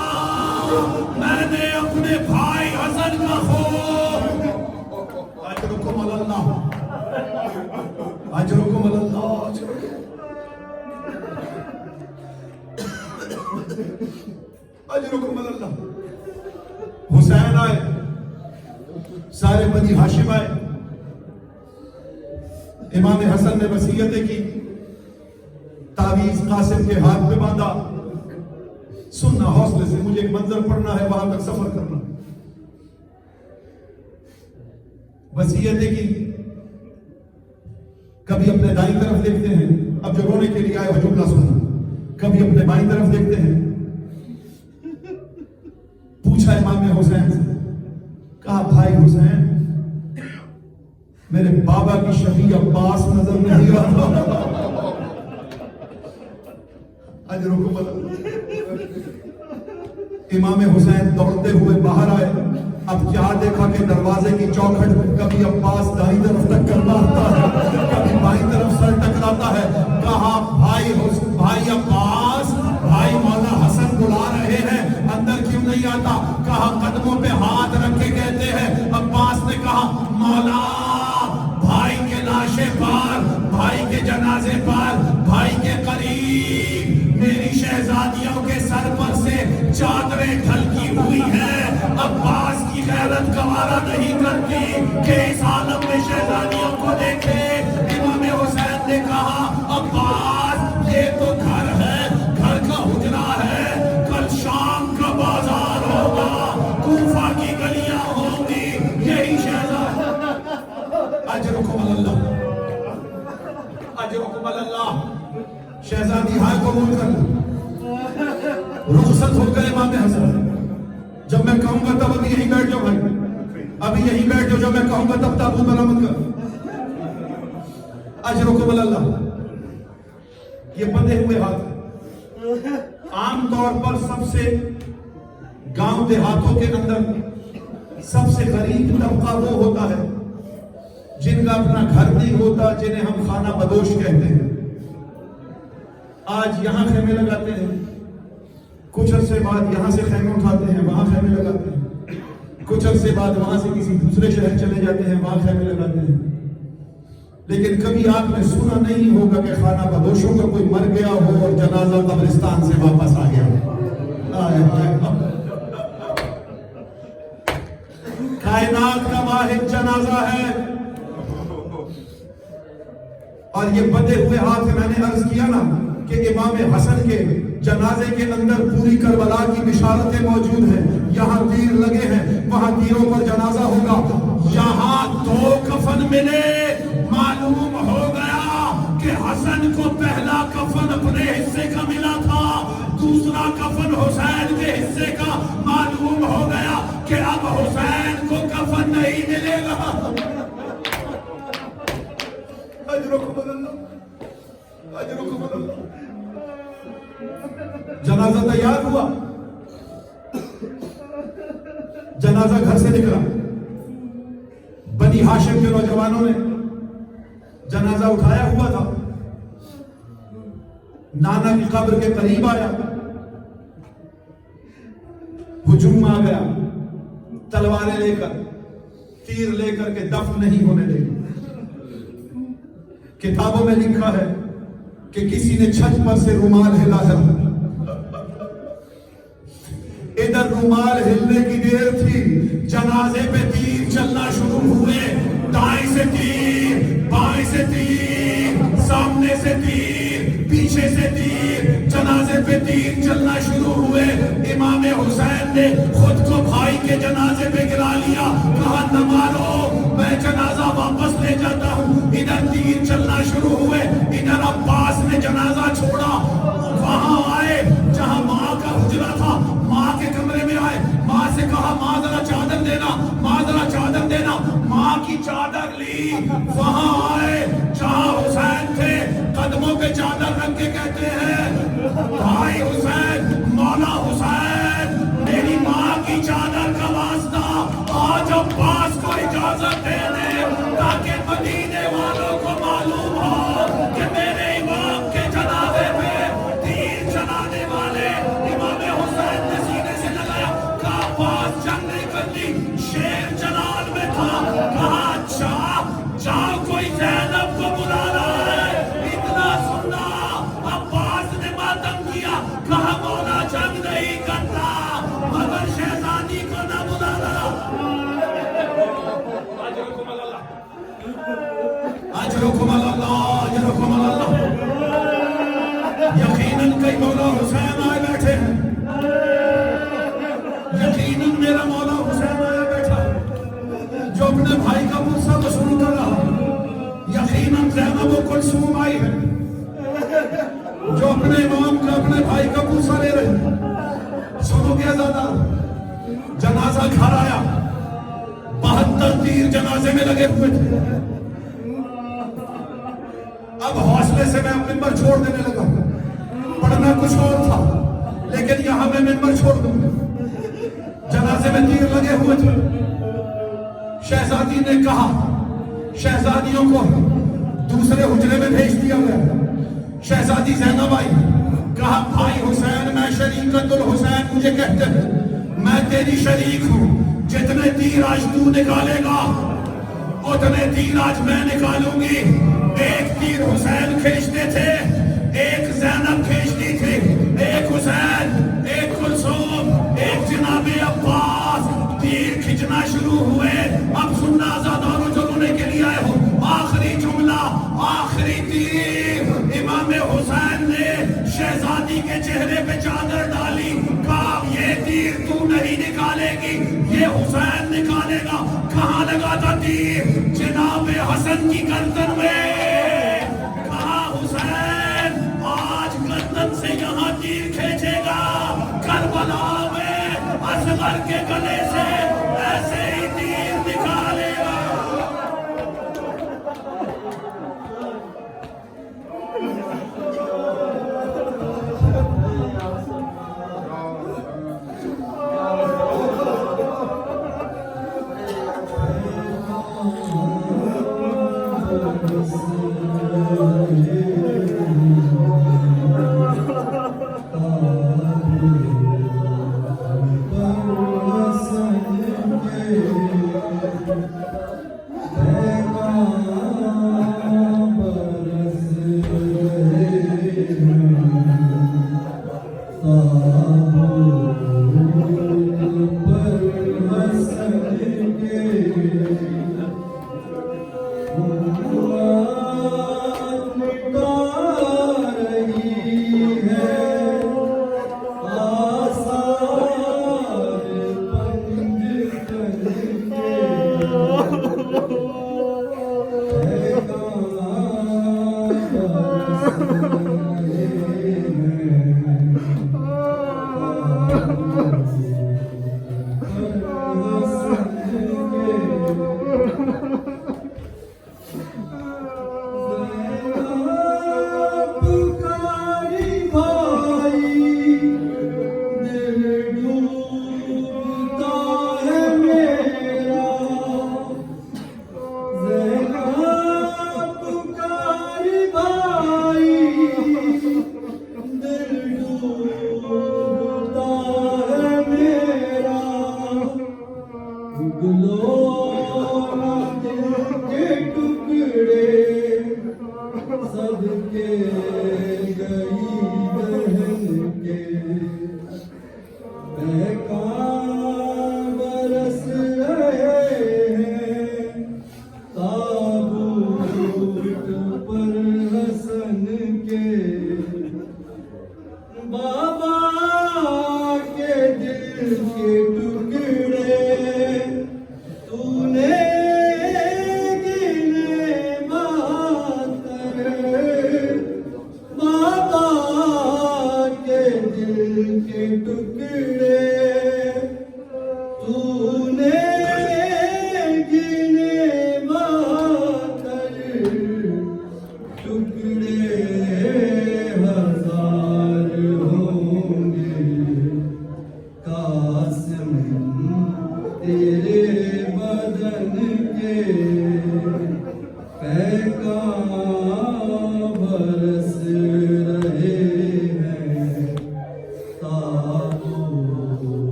[SPEAKER 3] میں نے اپنے بھائی حسن کا خون۔ اجرکم اللہ، اجرکم اللہ، اجرکم اللہ۔ حسین آئے، سارے بنی ہاشم آئے، امام حسن نے وصیتیں کی، تعویذ قاسم کے ہاتھ پہ باندھا۔ سننا حوصلے سے، مجھے ایک منظر پڑھنا ہے، وہاں تک سفر کرنا۔ وصیتیں کی، کبھی اپنے دائیں طرف دیکھتے ہیں، اب جو رونے کے لیے آئے وہ جملہ سننا، کبھی اپنے بائیں طرف دیکھتے ہیں۔ پوچھا امام حسین سے، کہا بھائی حسین میرے بابا کی شفیع عباس نظر نہیں آتا۔ اجرکم اللہ۔ امام حسین دوڑتے ہوئے باہر آئے، اب کیا دیکھا کہ دروازے کی چوکھٹ کبھی عباس دائیں طرف ٹکر مارتا ہے، کبھی بائیں طرف سر ٹکراتا ہے۔ کہا بھائی عباس، بھائی نظریں ڈھلکی ہوئی ہیں، عباس کی غیرت گوارا نہیں کرتی کہ اس عالم میں شہزادیوں کو دیکھے۔ امام حسین نے کہا عباس یہ تو گھر ہے، گھر کا حجرہ ہے، کل شام کا بازار ہوگا، کوفہ کی گلیاں ہوں گی، یہی شہزادی۔ اجرکم اللہ، اجرکم اللہ۔ شہزادی حال قبول کر لو، رخصت ہو گئے امام حسن۔ جب میں کہوں گا تب ابھی یہی بیٹھ جاؤ بھائی، ابھی یہی بیٹھ جاؤ، جب میں کہوں گا تب تابوت برآمد کر۔ اجرکم اللہ۔ یہ بندھے ہوئے ہاتھ ہیں۔ عام طور پر سب سے گاؤں دیہاتوں کے اندر سب سے غریب طبقہ وہ ہوتا ہے جن کا اپنا گھر نہیں ہوتا، جنہیں ہم خانہ بدوش کہتے ہیں۔ آج یہاں خیمے لگاتے ہیں، کچھ عرصے بعد یہاں سے خیمے اٹھاتے ہیں، وہاں خیمے لگاتے ہیں، کچھ عرصے بعد وہاں سے کسی دوسرے شہر چلے جاتے ہیں، وہاں خیمے لگاتے ہیں۔ لیکن کبھی آپ نے سنا نہیں ہوگا کہ خانہ بدوشوں کا کوئی مر گیا ہو اور جنازہ قبرستان سے واپس آ گیا ہو۔ کائنات کا واحد جنازہ ہے، اور یہ بندھے ہوئے ہاتھ میں نے عرض کیا نا کہ امام حسن کے جنازے کے اندر پوری کربلا کی بشارتیں موجود ہیں۔ یہاں تیر لگے ہیں، وہاں تیروں پر جنازہ ہوگا۔ یہاں 2 کفن ملے، معلوم ہو گیا کہ حسن کو پہلا کفن اپنے حصے کا ملا تھا، دوسرا کفن حسین کے حصے کا۔ معلوم ہو گیا کہ اب حسین کو کفن نہیں ملے گا۔ اجرکم اللہ، اجرکم اللہ۔ جنازہ تیار ہوا، جنازہ گھر سے نکلا، بنی ہاشم کے نوجوانوں نے جنازہ اٹھایا ہوا تھا، نانا کی قبر کے قریب آیا، ہجوم آ گیا، تلواریں لے کر، تیر لے کر کے دفن نہیں ہونے دے۔ کتابوں میں لکھا ہے کہ کسی نے چھت پر سے رومال ہلا ہے، ادھر رومال ہلنے کی دیر تھی، جنازے پہ تیر چلنا شروع ہوئے، دائیں سے تیر، بائیں سے تیر، سامنے سے تیر، پیچھے سے تیر، جنازے پہ تیر چلنا شروع ہوئے۔ امام حسین نے خود کو بھائی کے جنازے پہ گرا لیا، کہا نہ مارو، میں جنازہ واپس لے جاتا ہوں۔ ادھر تیر چلنا شروع ہوئے، ادھر عباس نے جنازہ چھوڑا، وہاں آئے جہاں ماں کا حجرہ تھا، ماں کے کمرے میں آئے، ماں سے کہا ماں ذرا چادر دینا، ماں ذرا چادر دینا، ماں کی چادر لی، وہاں آئے جہاں حسین تھے، قدموں پہ چادر رکھ کے کہتے ہیں بھائی حسین، مولا حسین، میری ماں کی چادر کا واسطہ، آج عباس کو اجازت دے دے تاکہ مدینے والوں کو معلوم ہو کہ میرے امام کے جنازے پہ تیر چلانے والے امام حسین نے سینے سے لگایا، کہا عباس جنگ نہیں کرنی، شیر جلال میں تھا، کہا اچھا جاؤ کوئی زینب کو بلا رہا ہے، اتنا سننا۔ عباس نے ماتم کیا، کہا مولا جنگ نہیں کرتا مگر شہزادی کو نہ بلا رہا۔ اجرکم اللہ، اجرکم اللہ۔ یقیناً کئی مولا حسین آئے بیٹھے ہیں، یقیناً میرا مولا حسین آیا بیٹھا جو اپنے بھائی کا غصہ وصول کر رہا، یقیناً زینب و کلثوم آئی ہے جو اپنے امام کا، اپنے بھائی کا غصہ لے رہے۔ سنو گیا زیادہ، جنازہ گھر آیا، 72 تیر جنازے میں لگے ہوئے تھے۔ اب حوصلے سے میں منبر چھوڑ دینے لگا، پڑھنا کچھ اور تھا لیکن یہاں میں منبر چھوڑ دوں۔ جنازے میں تیر لگے ہوئے تھے، شہزادی نے کہا، شہزادیوں کو دوسرے حجرے میں بھیج دیا گیا۔ شہزادی زینب آئی، کہا بھائی حسین، میں شریکت الحسین مجھے کہتے ہیں، میں تیری شریک ہوں، جتنے تیر آج تو نکالے گا اتنے تیر آج میں نکالوں گی۔ ایک تیر حسین کھینچتے تھے، ایک زینب کھینچتی تھی، ایک حسین، ایک کلثوم، ایک شروع ہوئے. اب سننا آزاداروں جو رونے کے لیے آئے ہو. آخری جملہ, آخری تیر. امام حسین نے شہزادی کے چہرے پہ چادر ڈالی, کہا یہ تیر تو نہیں نکالے گی, یہ حسین نکالے گا. کہاں لگا تھا تیر؟ جناب حسن کی گردن میں. کہا حسین آج گردن سے یہاں تیر کھینچے گا, کربلا میں اصغر کے گلے سے ایسے ہی تیر نکالے گا.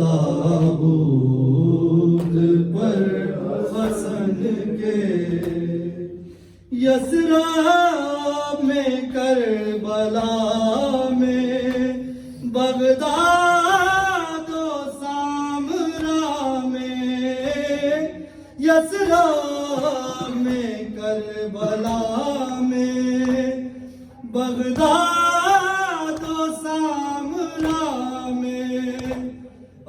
[SPEAKER 4] تابوت پر حسن کے، یسرا میں کربلا میں، بغداد و سامرا میں، یسرا میں کربلا میں، بغداد و سامرا میں،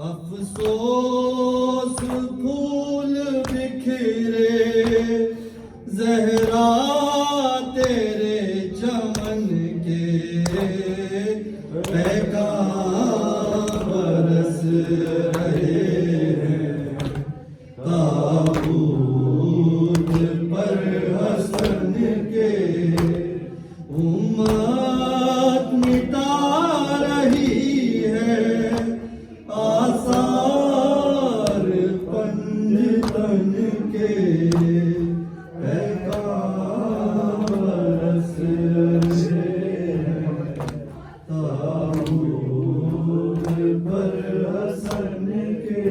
[SPEAKER 4] افسوس پھول بکھرے زہرا تیرے چمن کے، پیغام برس رہے ہیں تابوت پر حسن کے، امت مٹا رہی ہے آثار پنجتن کے، پیغام برس رہے ہیں تابوت پر حسن کے۔